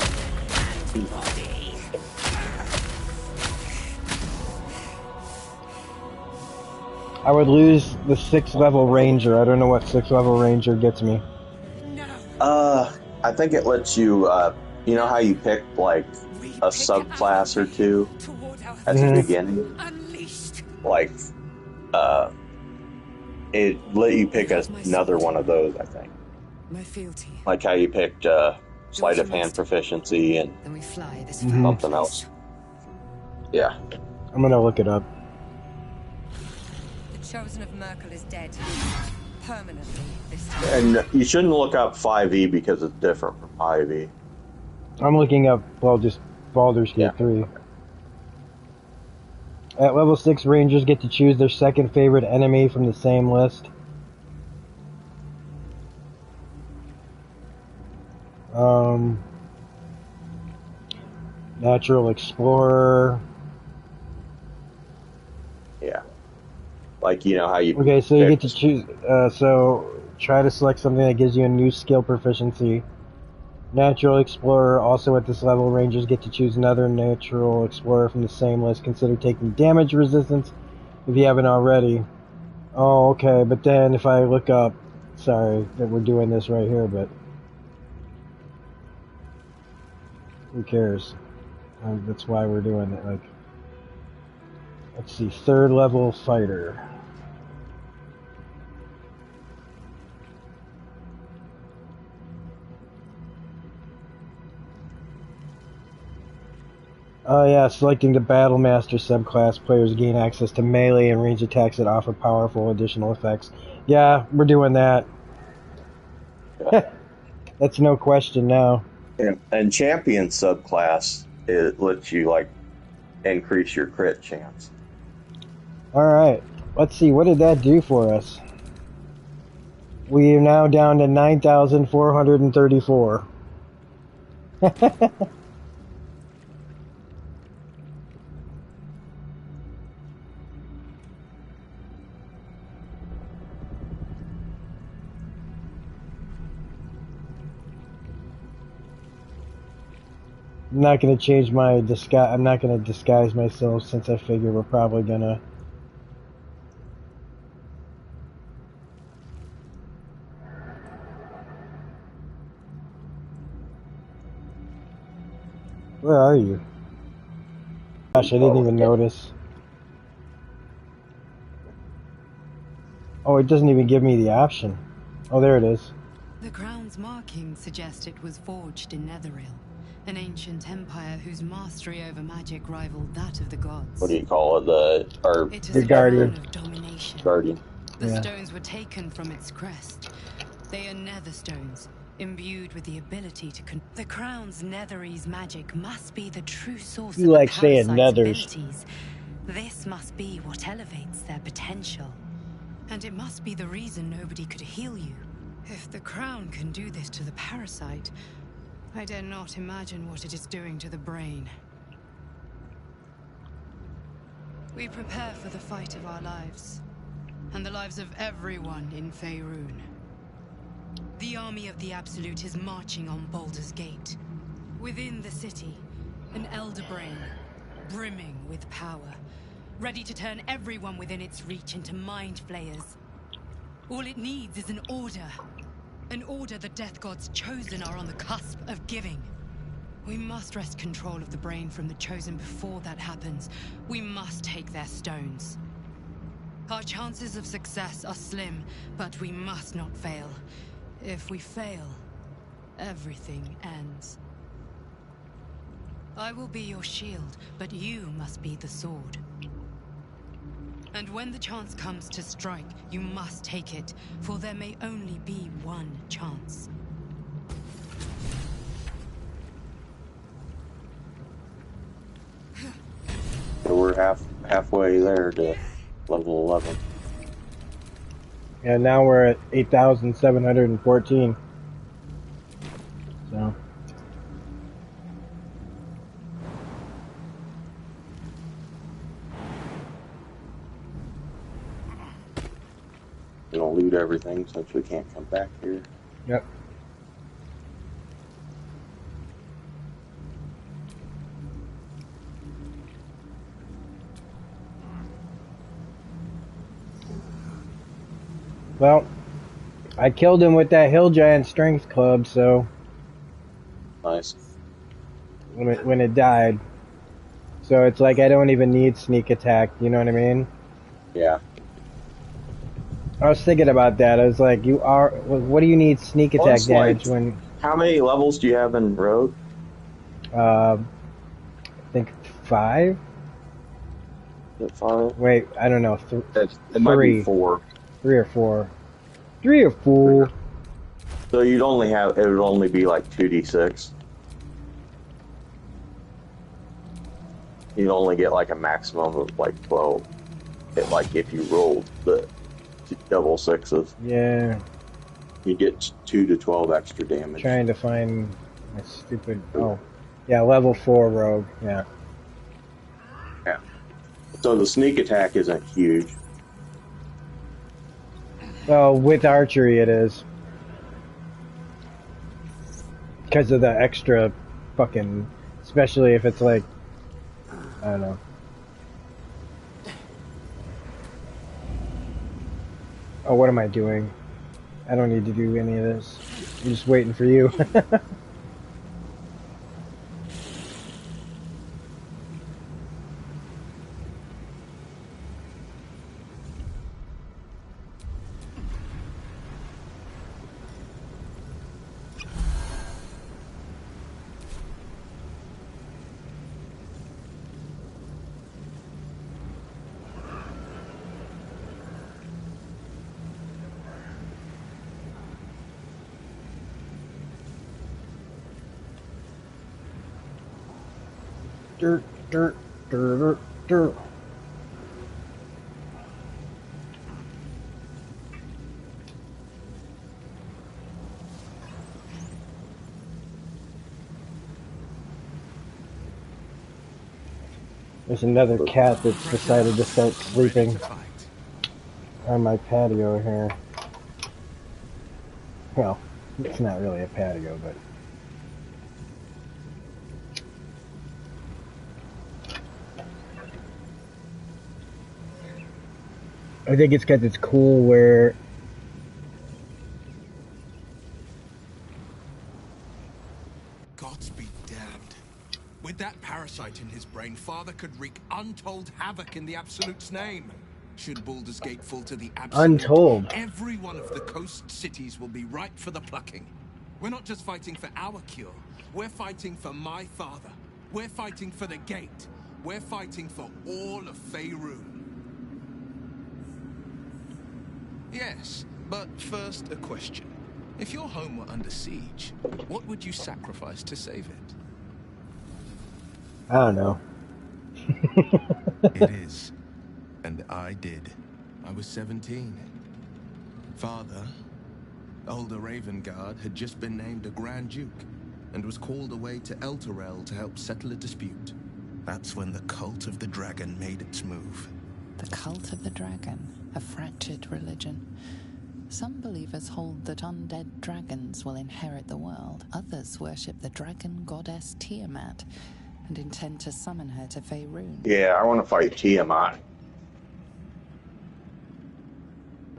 I would lose the 6th level ranger. I don't know what 6th level ranger gets me. I think it lets you. You know how you pick like a subclass or 2 at the beginning. Like, it let you pick another one of those. I think. Like how you picked sleight of hand proficiency and something else. Yeah. I'm gonna look it up. The chosen of Merkel is dead. Permanently this time. And you shouldn't look up 5e because it's different from 5e. I'm looking up, well, just Baldur's Gate 3. At level 6, Rangers get to choose their second favorite enemy from the same list. Natural Explorer. Yeah. Like, you know how you... Okay, so you get to choose, so try to select something that gives you a new skill proficiency. Natural Explorer, also at this level, Rangers get to choose another Natural Explorer from the same list. Consider taking damage resistance if you haven't already. Oh, okay, but then if I look up, sorry that we're doing this right here, but Who cares? That's why we're doing it. Like, let's see, 3rd level fighter. Oh yeah, selecting the Battlemaster subclass, players gain access to melee and range attacks that offer powerful additional effects. Yeah, we're doing that. Yeah. That's no question now. And champion subclass, it lets you like increase your crit chance. Alright, let's see, what did that do for us? We are now down to 9,434. I'm not going to change my disguise. I'm not going to disguise myself since I figure we're probably going to. Where are you? Gosh, I didn't even notice. Oh, it doesn't even give me the option. Oh, there it is. The crown's markings suggest it was forged in Netheril, an ancient empire whose mastery over magic rivaled that of the gods. What do you call it? The Guardian. Of domination. Guardian. The stones were taken from its crest. They are nether stones, imbued with the ability to the crown's Netherese magic must be the true source You of like the saying parasite's nethers. abilities. This must be what elevates their potential. And it must be the reason nobody could heal you. If the crown can do this to the parasite, I dare not imagine what it is doing to the brain. We prepare for the fight of our lives, and the lives of everyone in Faerun. The army of the Absolute is marching on Baldur's Gate. Within the city, an elder brain, brimming with power, ready to turn everyone within its reach into mind flayers. All it needs is an order. An order the Death God's chosen are on the cusp of giving. We must wrest control of the brain from the chosen before that happens. We must take their stones. Our chances of success are slim, but we must not fail. If we fail, everything ends. I will be your shield, but you must be the sword. And when the chance comes to strike, you must take it, for there may only be one chance. So we're halfway there to level 11. And now we're at 8,714. So. We'll loot everything since we can't come back here. Yep. Well, I killed him with that Hill Giant Strength Club, so... Nice. When it died. So it's like I don't even need sneak attack, you know what I mean? Yeah. I was thinking about that. I was like, what do you need sneak attack damage when... How many levels do you have in Rogue? I think 5? Is it 5? Wait, I don't know. It might be 4. 3 or 4. 3 or 4. So it would only be like 2d6. You'd only get like a maximum of like 12. Like if you rolled the double 6s. Yeah. You get 2 to 12 extra damage. Trying to find my stupid... Oh. Yeah, level 4 rogue. Yeah. Yeah. So the sneak attack isn't huge. Well, with archery it is. Because of the extra fucking... Especially if it's like... I don't know. Oh, what am I doing? I don't need to do any of this. I'm just waiting for you. Dirt, dirt, dirt, dirt, dirt. There's another cat that's decided to start sleeping on my patio here. Well, it's not really a patio, but I think it's because it's cool where Gods be damned. With that parasite in his brain, Father could wreak untold havoc in the Absolute's name. Should Baldur's Gate fall to the Absolute, Untold. every one of the coast cities will be ripe for the plucking. We're not just fighting for our cure. We're fighting for my father. We're fighting for the Gate. We're fighting for all of Faerun. Yes, but first a question. If your home were under siege, what would you sacrifice to save it? I don't know. It is. And I did. I was 17. Father, older Ravengard, had just been named a Grand Duke and was called away to Elturel to help settle a dispute. That's when the Cult of the Dragon made its move. The Cult of the Dragon, a fractured religion. Some believers hold that undead dragons will inherit the world. Others worship the dragon goddess Tiamat and intend to summon her to Faerun. Yeah, I want to fight Tiamat.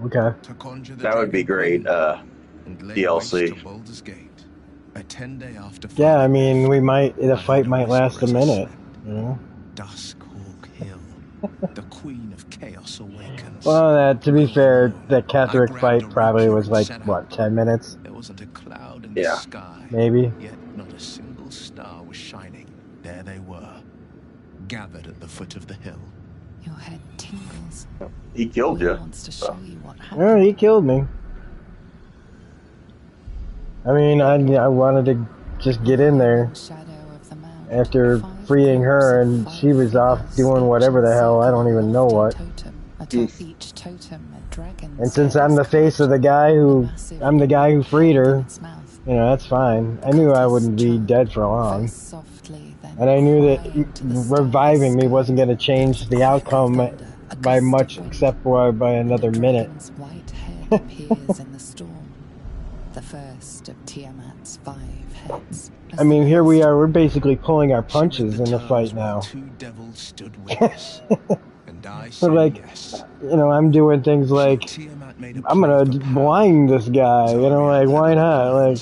Okay. That would be great. DLC. A 10-day after Yeah, I mean, the fight might last a minute, you know? Duskhawk Hill, the Queen of Chaos awakens. Well, to be fair, the Catholic fight probably was like, what, 10 minutes? There wasn't a cloud in the sky. Maybe. Yet not a single star was shining. There they were, gathered at the foot of the hill. Your head tingles. He killed you. Wants to show you what happened. Yeah, he killed me. I mean, I wanted to just get in there after freeing her, and she was off doing whatever the hell, I don't even know what. And since I'm the face of I'm the guy who freed her, you know, that's fine. I knew I wouldn't be dead for long. And I knew that reviving me wasn't going to change the outcome by much, except for by another minute. The first of Tiamat's 5 heads. I mean, here we are, we're basically pulling our punches in the fight now. So like, you know, I'm doing things like, I'm gonna blind this guy, you know, like, why not? Like,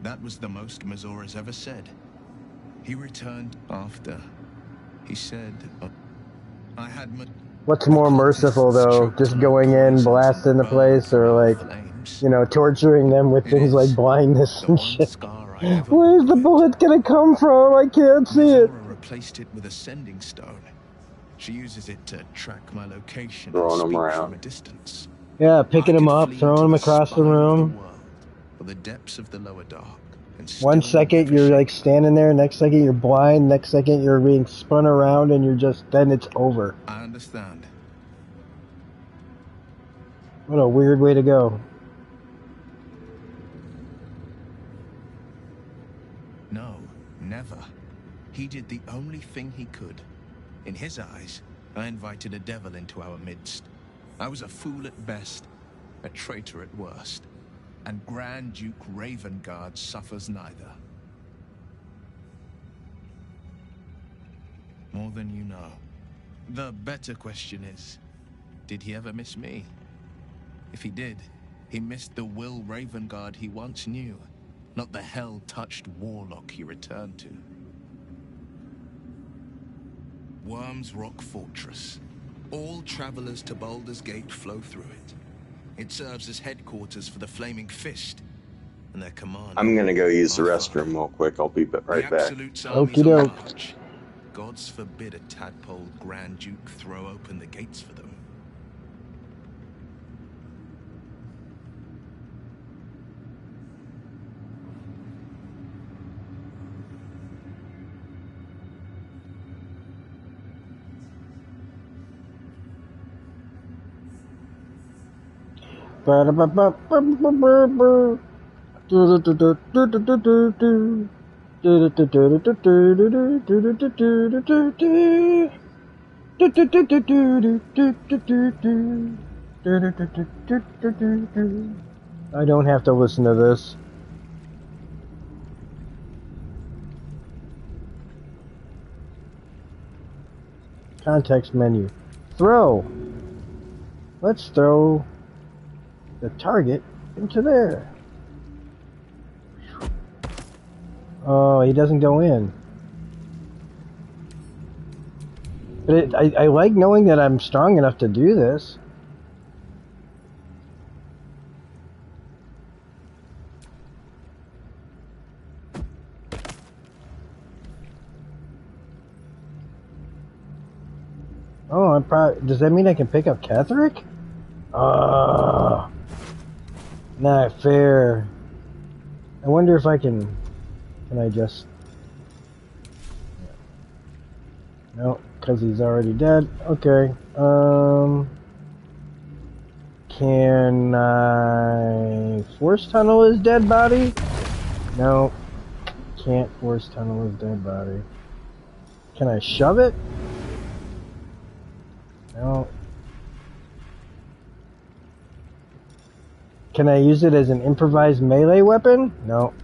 that was the most Mazora's ever said. He returned after. He said, I had... What's more merciful, though? Just going in, blasting the place, or like, you know, torturing them with things like blindness and shit. Where's the bullet gonna come from? I can't see it. Replaced it with a sending stone. She uses it to track my location, throwing them from around a distance. Yeah, picking them up, throwing them across the room. For the depths of the lower dark. 1 second you're like standing there, next second you're blind, next second you're being spun around, and you're just, then it's over. I understand. What a weird way to go. No, never. He did the only thing he could. In his eyes, I invited a devil into our midst. I was a fool at best, a traitor at worst. And Grand Duke Ravengard suffers neither. More than you know. The better question is, did he ever miss me? If he did, he missed the Will Ravengard he once knew, not the hell-touched warlock he returned to. Worm's Rock Fortress. All travelers to Baldur's Gate flow through it. It serves as headquarters for the Flaming Fist and their commander. I'm gonna go use the restroom real quick. I'll be right back. Okie doke. Gods forbid a tadpole Grand Duke throw open the gates for them. I don't have to listen to this. Context menu. Throw. Let's throw the target into there. Oh, he doesn't go in. But I like knowing that I'm strong enough to do this. Oh, I'm probably. Does that mean I can pick up Catherick? Not fair. I wonder if I can. Can I just? No, because he's already dead. Okay. Can I force tunnel his dead body? No. Can't force tunnel his dead body. Can I shove it? No. Can I use it as an improvised melee weapon? No.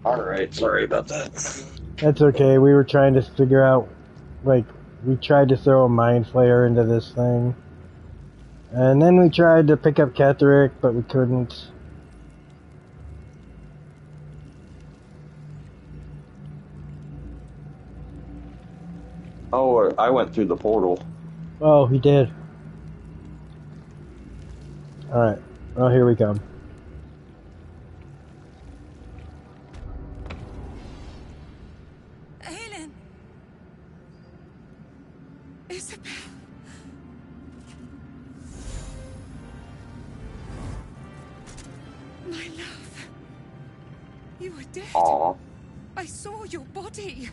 Alright, sorry about that. That's okay. We were trying to figure out, like, we tried to throw a mind flayer into this thing. And then we tried to pick up Catherick, but we couldn't. Oh, I went through the portal. Oh, he did. Alright. Well, here we come. Helen! Isabel! My love. You were dead. Aw. I saw your body.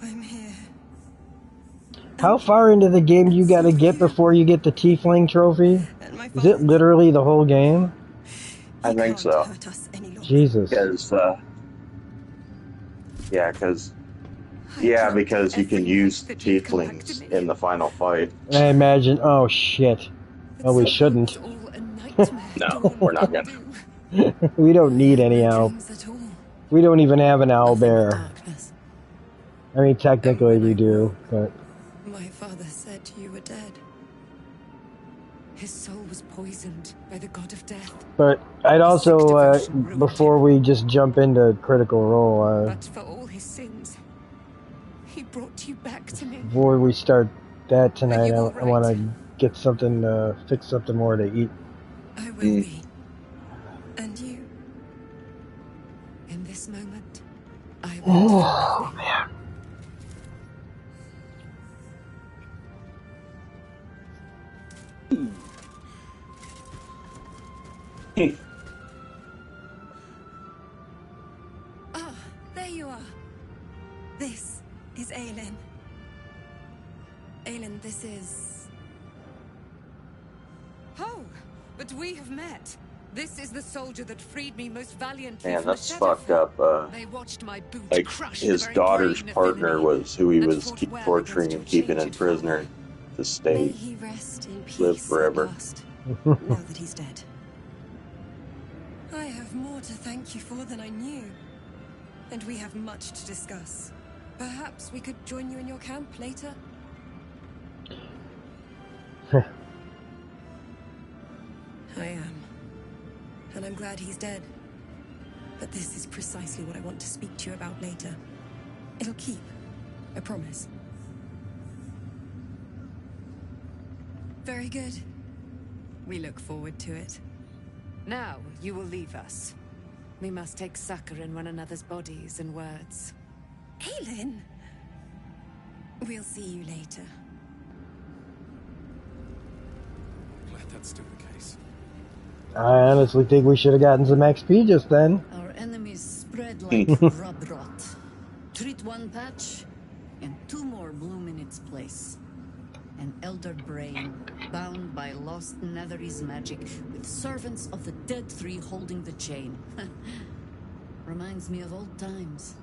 I'm here. How far into the game do you gotta get before you get the Tiefling trophy? Is it literally the whole game? I think so. Jesus. Because, because you can use tieflings in the final fight. I imagine. Oh, shit. Well, we shouldn't. No, we're not gonna. We don't need any owl. We don't even have an owl bear. I mean, technically we do, but... My father said you were dead. His soul was poisoned by the god of death. But I'd also, before we just jump into Critical Role, but for all his sins, he brought you back to me. Before we start that tonight, I want to get something, fix something more to eat. I will be. And you. In this moment, I will. Oh, man. Ah, there you are. This is Aelin. Aelin, this is... Oh, but we have met. This is the soldier that freed me most valiantly Man, from that's the fucked up. They watched my boots Like, crush his the very daughter's brain of partner enemy, was who he and was fought well torturing against and keeping your in changed prisoner to stay, May he rest in peace live forever. at last, now that he's dead. I have more to thank you for than I knew. And we have much to discuss. Perhaps we could join you in your camp later? I am. And I'm glad he's dead. But this is precisely what I want to speak to you about later. It'll keep. I promise. Very good. We look forward to it. Now, you will leave us. We must take succor in one another's bodies and words. Aelin! We'll see you later. Glad that's still the case. I honestly think we should have gotten some XP just then. Our enemies spread like grub rot. Treat one patch, and two more bloom in its place. An elder brain, bound by lost Netherese magic, with servants of the dead three holding the chain. Reminds me of old times.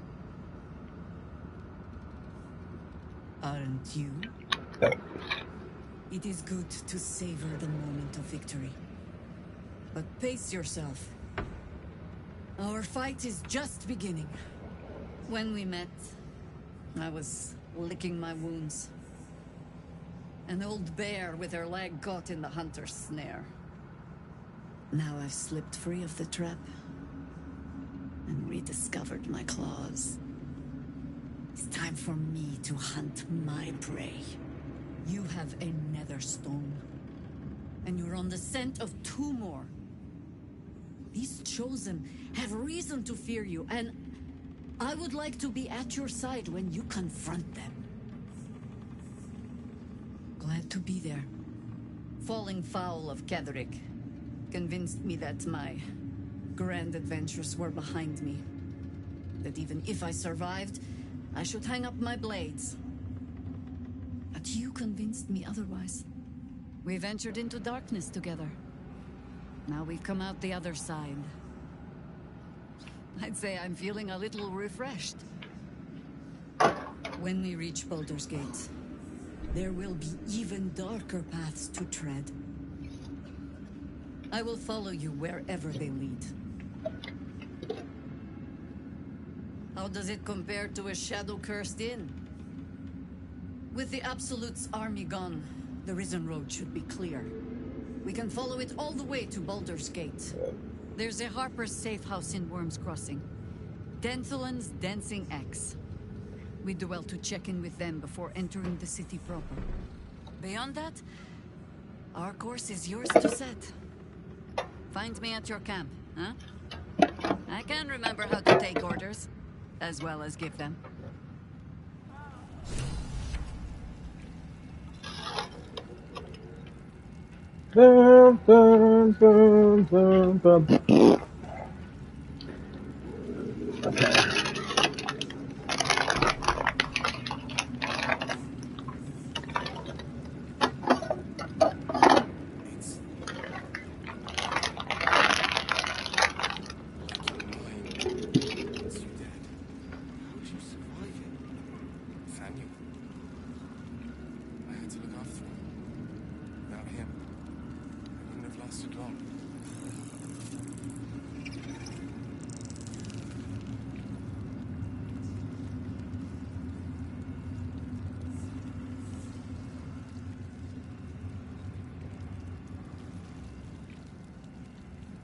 Aren't you? It is good to savor the moment of victory. But pace yourself. Our fight is just beginning. When we met, I was licking my wounds. An old bear with her leg caught in the hunter's snare. Now I've slipped free of the trap and rediscovered my claws. It's time for me to hunt my prey. You have a nether stone, and you're on the scent of two more. These chosen have reason to fear you, and I would like to be at your side when you confront them. Glad to be there. Falling foul of Ketherick convinced me that my grand adventures were behind me. That even if I survived, I should hang up my blades. But you convinced me otherwise. We ventured into darkness together. Now we've come out the other side. I'd say I'm feeling a little refreshed. When we reach Baldur's Gate, there will be even darker paths to tread. I will follow you wherever they lead. How does it compare to a shadow-cursed inn? With the Absolute's army gone, the Risen Road should be clear. We can follow it all the way to Baldur's Gate. There's a Harper's safe house in Worm's Crossing. Denthalen's Dancing Axe. We do well to check in with them before entering the city proper. Beyond that, our course is yours to set. Find me at your camp, huh? I can remember how to take orders, as well as give them. Bum, bum, bum, bum, bum.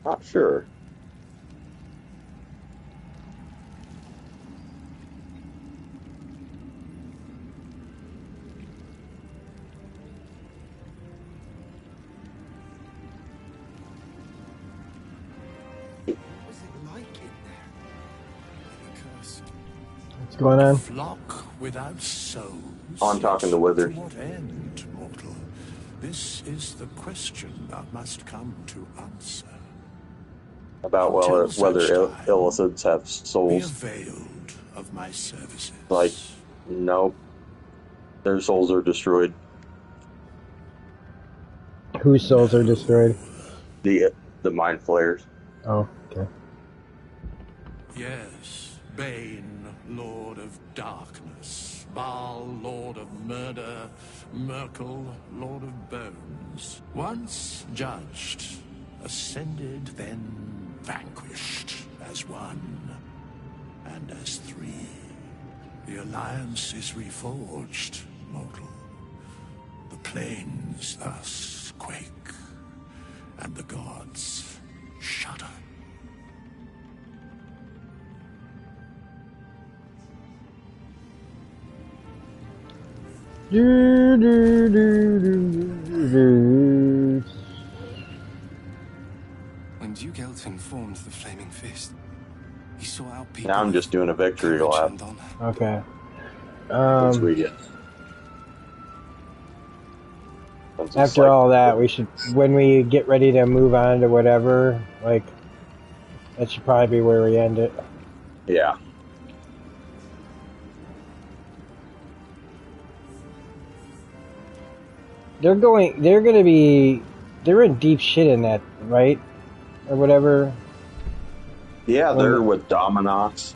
Not sure. What's going on? Flock without souls. I'm talking to Wizard. To what end, mortal? This is the question thou must come to answer. About whether Illicids have Be souls. availed of my services. Like, nope. Their souls are destroyed. Whose souls are destroyed? The Mind Flayers. Oh, okay. Yes, Bane, Lord of Darkness, Baal, Lord of Murder, Merkel, Lord of Bones. Once judged, ascended, then vanquished as one, and as three. The alliance is reforged, mortal. The plains thus quake, and the gods shudder. Do, do, do, do, do, do. what informs the Flaming Fist. He sought out people. Now I'm just doing a victory lap. Okay. Once we get. After all that, we should, when we get ready to move on to whatever, like, that should probably be where we end it. Yeah. They're in deep shit in that, right? Or whatever. Yeah, they're with Dominos,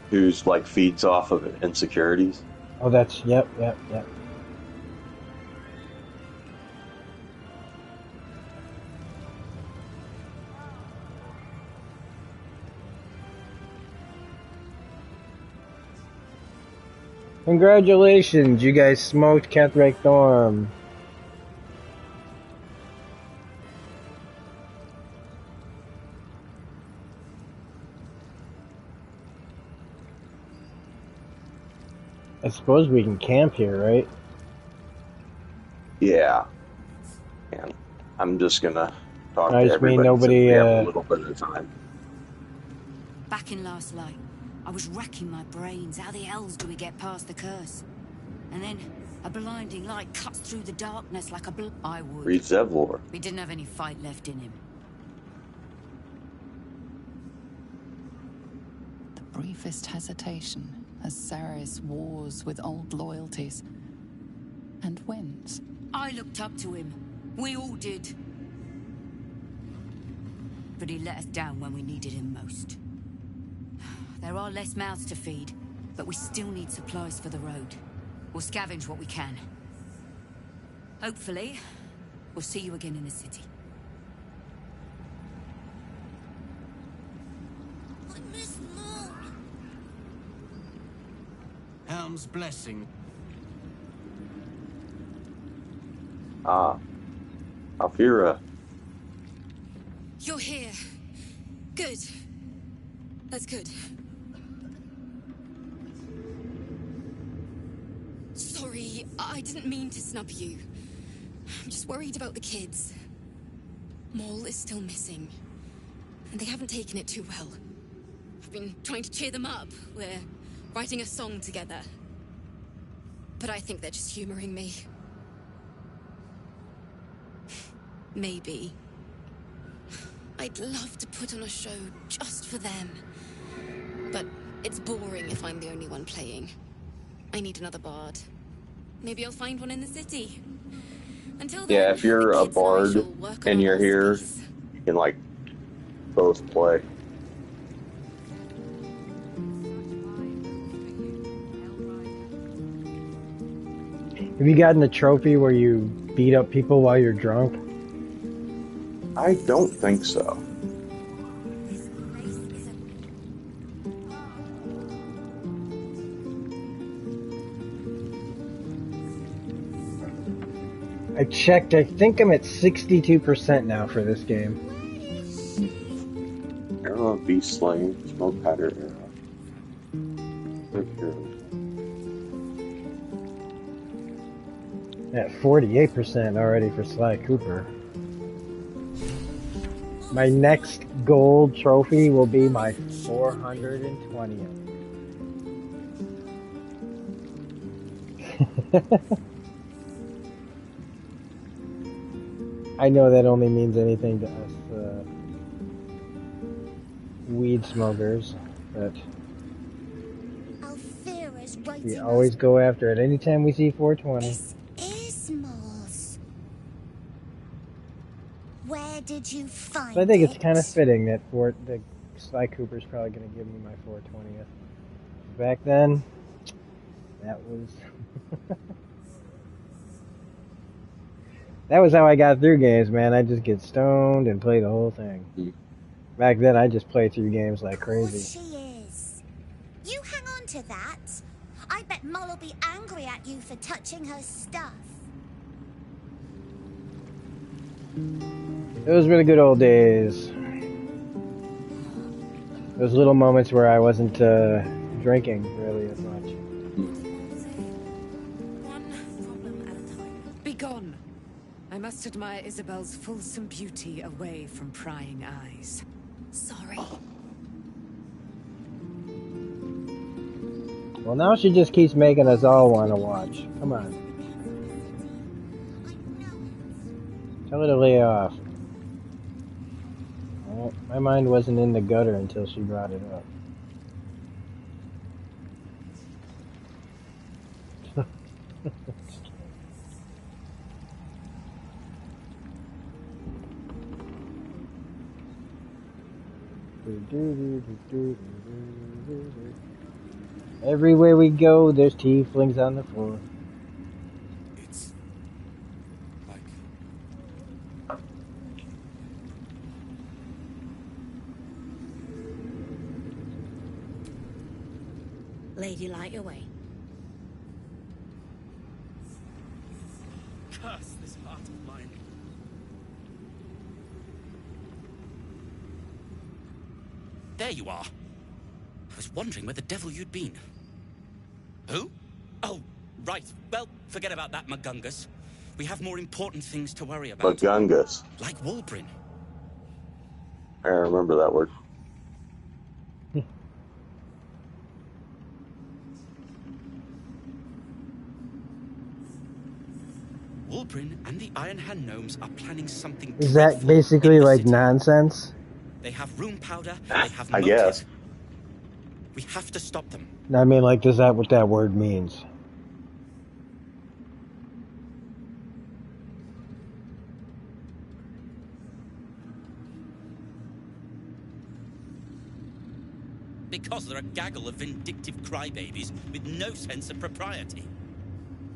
who's like feeds off of insecurities. Oh, that's, yep. Congratulations, you guys smoked Cathrake Thorm. I suppose we can camp here, right? Yeah. And I'm just gonna talk I to just everybody mean nobody, since we have a little bit of time. Back in last light, I was racking my brains. How the hells do we get past the curse? And then a blinding light cuts through the darkness like a I would. Read Zevlor. We didn't have any fight left in him. The briefest hesitation as Saris wars with old loyalties and wins. I looked up to him. We all did. But he let us down when we needed him most. There are less mouths to feed, but we still need supplies for the road. We'll scavenge what we can. Hopefully, we'll see you again in the city. I miss Mom. Helm's blessing. Alfira. You're here. Good. That's good. Sorry, I didn't mean to snub you. I'm just worried about the kids. Maul is still missing, and they haven't taken it too well. I've been trying to cheer them up. We're writing a song together. But I think they're just humoring me. Maybe. I'd love to put on a show just for them. But it's boring if I'm the only one playing. I need another bard. Maybe I'll find one in the city. Until then, Yeah, if you're a bard and you're here, you can like both play. Have you gotten the trophy where you beat up people while you're drunk? I don't think so. I checked, I think I'm at 62% now for this game. Arrow of Beast Slain, Smoke Powder Arrow. At 48% already for Sly Cooper. My next gold trophy will be my 420th. I know that only means anything to us weed smokers, but we always go after it anytime we see 420. Where did you find So I think it's it? kind of fitting that the Sly Cooper's probably going to give me my 420th. Back then, that was that was how I got through games, man. I just get stoned and play the whole thing. Back then, I just played through games like crazy. She is. You hang on to that. I bet Moll will be angry at you for touching her stuff. Those were the good old days. Those little moments where I wasn't drinking really as much. Be gone. I must admire Isabel's fulsome beauty away from prying eyes. Sorry. Well, now she just keeps making us all want to watch. Come on. Tell her to lay off. Well, my mind wasn't in the gutter until she brought it up. Everywhere we go, there's tieflings on the floor. It's like Lady Light away. Curse this heart of mine. There you are. I was wondering where the devil you'd been. Who? Oh, right. Well, forget about that, Magungus. We have more important things to worry about. Magungus. Like Walbrin. I remember that word. Walbrin and the Iron Hand gnomes are planning something. Is that basically like nonsense? They have room powder, they have I motive. guess. We have to stop them. I mean, like, is that what that word means? Because they're a gaggle of vindictive crybabies with no sense of propriety.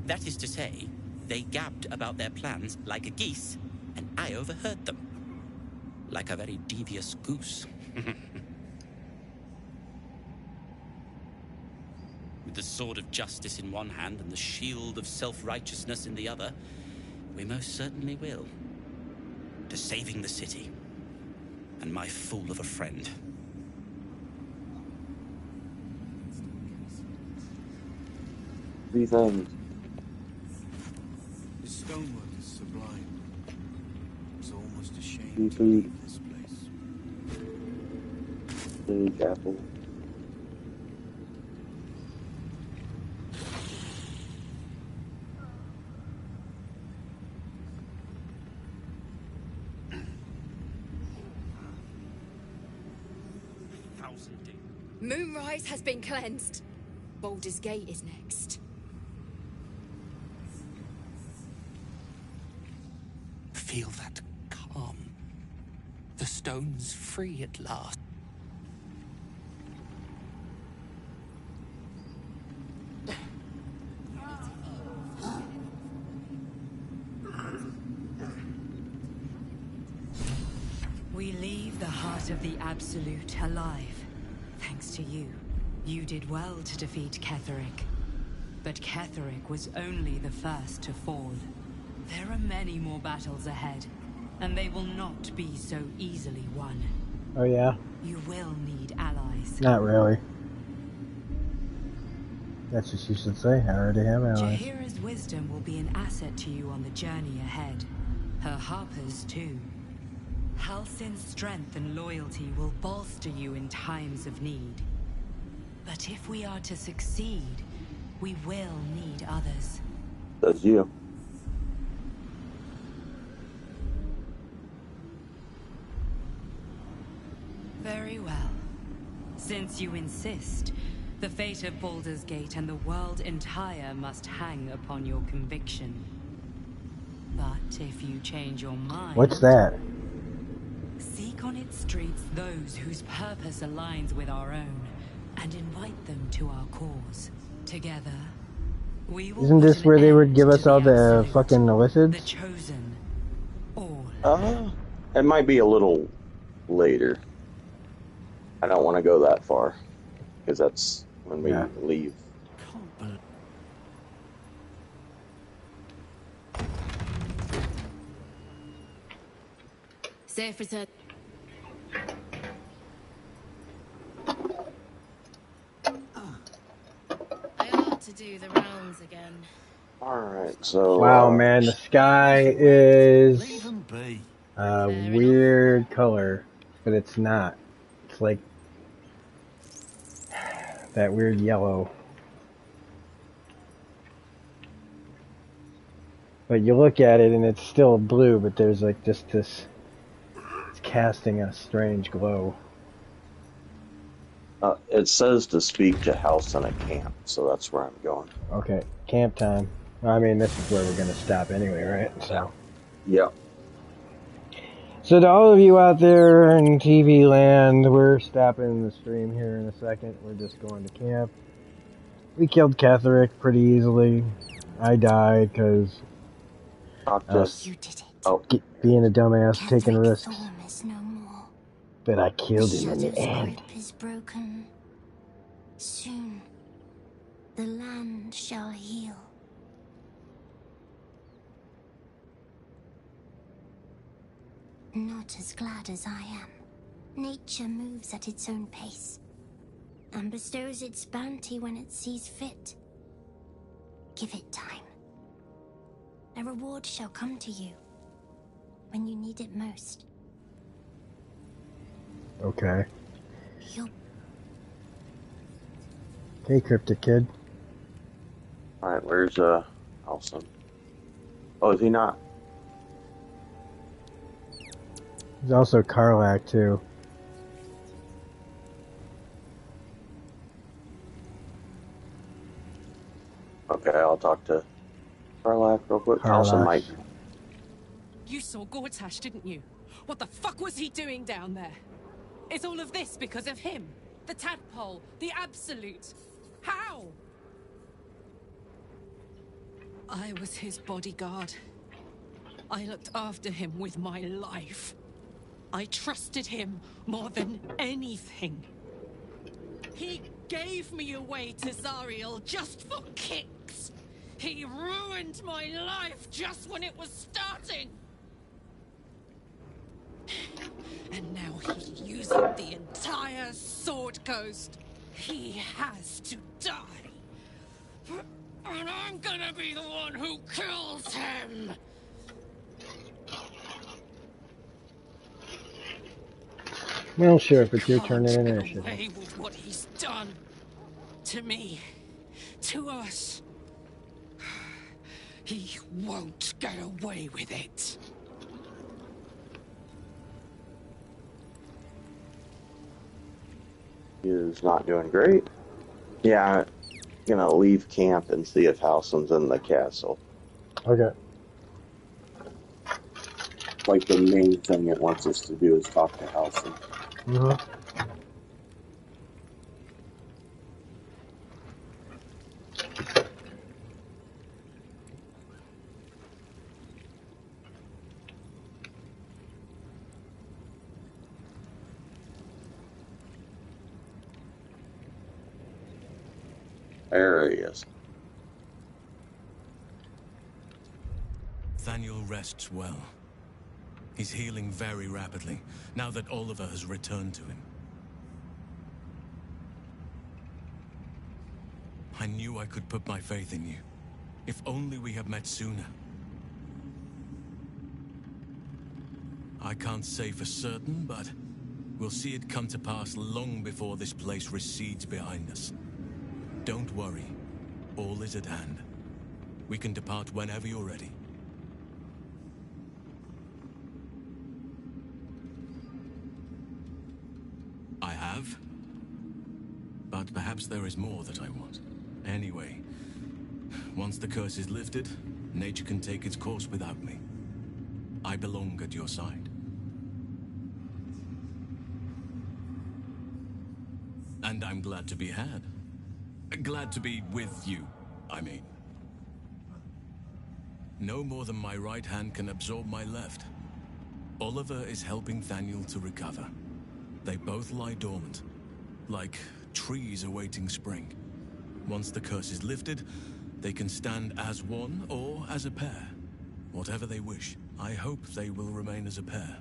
That is to say, they gabbed about their plans like a geese, and I overheard them. Like a very devious goose. With the sword of justice in one hand and the shield of self-righteousness in the other, we most certainly will. To saving the city. And my fool of a friend. Three things. The stonework is sublime. It's almost a shame to Seafood. leave this place. Big apple. Moonrise has been cleansed. Baldur's Gate is next. Feel that calm. The stone's free at last. We leave the heart of the Absolute alive. Thanks to you. You did well to defeat Ketheric. But Ketheric was only the first to fall. There are many more battles ahead, and they will not be so easily won. Oh, yeah? You will need allies. Not really. That's what you should say. I already have allies. Jaheira's wisdom will be an asset to you on the journey ahead. Her harpers, too. Halsin's strength and loyalty will bolster you in times of need. But if we are to succeed, we will need others. That's you. Very well. Since you insist, the fate of Baldur's Gate and the world entire must hang upon your conviction. But if you change your mind... What's that? Seek on its streets those whose purpose aligns with our own, and invite them to our cause. Together, we will... Isn't this where they would give us all the fucking illicits? The chosen. All. It might be a little later. I don't want to go that far, because that's when we leave. Safe return. I ought to do the rounds again. Alright, so... Wow, man, the sky is a weird color, but it's not. It's like that weird yellow. But you look at it and it's still blue, but there's like just this, it's casting a strange glow. It says to speak to house in a camp, so that's where I'm going. Okay, camp time. I mean, this is where we're going to stop anyway, right? So. Yep. So to all of you out there in TV land, we're stopping the stream here in a second. We're just going to camp. We killed Ketherick pretty easily. I died because You did it. being a dumbass, taking Ketherick risks. Thorm is no more. But I killed The him in the Shadow's end. grip is broken. Soon, the land shall heal. Not as glad as I am. Nature moves at its own pace and bestows its bounty when it sees fit. Give it time. A reward shall come to you when you need it most. Okay. You'll... Okay, Cryptic Kid. Alright, where's Alson? Oh, is he not? There's also Karlak, too. Okay, I'll talk to Karlak real quick. Karlak. Alson might. You saw Gortash, didn't you? What the fuck was he doing down there? Is all of this because of him? The tadpole, the absolute. How? I was his bodyguard. I looked after him with my life. I trusted him more than anything. He gave me away to Zariel just for kicks. He ruined my life just when it was starting. And now he's using the entire Sword Coast. He has to die. And I'm gonna be the one who kills him. Well, Sheriff, it's your turn in initiative. Away with what he's done to me, to us. He won't get away with it. He is not doing great. Yeah, I'm gonna leave camp and see if Halson's in the castle. Okay. Like, the main thing it wants us to do is talk to Halson. Mm-hmm. There he is. Thaniel rests well. He's healing very rapidly, now that Oliver has returned to him. I knew I could put my faith in you. If only we had met sooner. I can't say for certain, but we'll see it come to pass long before this place recedes behind us. Don't worry. All is at hand. We can depart whenever you're ready. I have. But perhaps there is more that I want. Anyway, once the curse is lifted, nature can take its course without me. I belong at your side. And I'm glad to be had. Glad to be with you, I mean. No more than my right hand can absorb my left. Oliver is helping Thaniel to recover. They both lie dormant, like trees awaiting spring. Once the curse is lifted, they can stand as one or as a pair. Whatever they wish, I hope they will remain as a pair.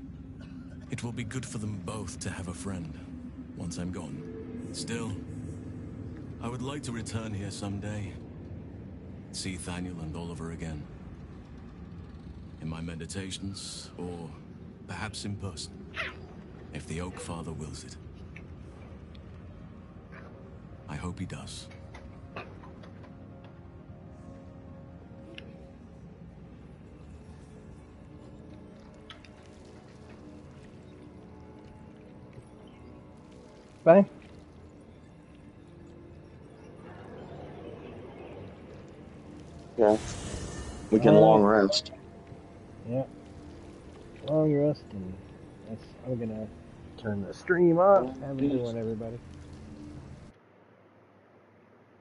It will be good for them both to have a friend, once I'm gone. Still, I would like to return here someday. See Thaniel and Oliver again. In my meditations, or perhaps in person, if the Oak Father wills it. hope he does. Bye. Yeah. We can long rest. Yeah. Long rest, and I'm gonna turn the stream off. Have a good one, everybody.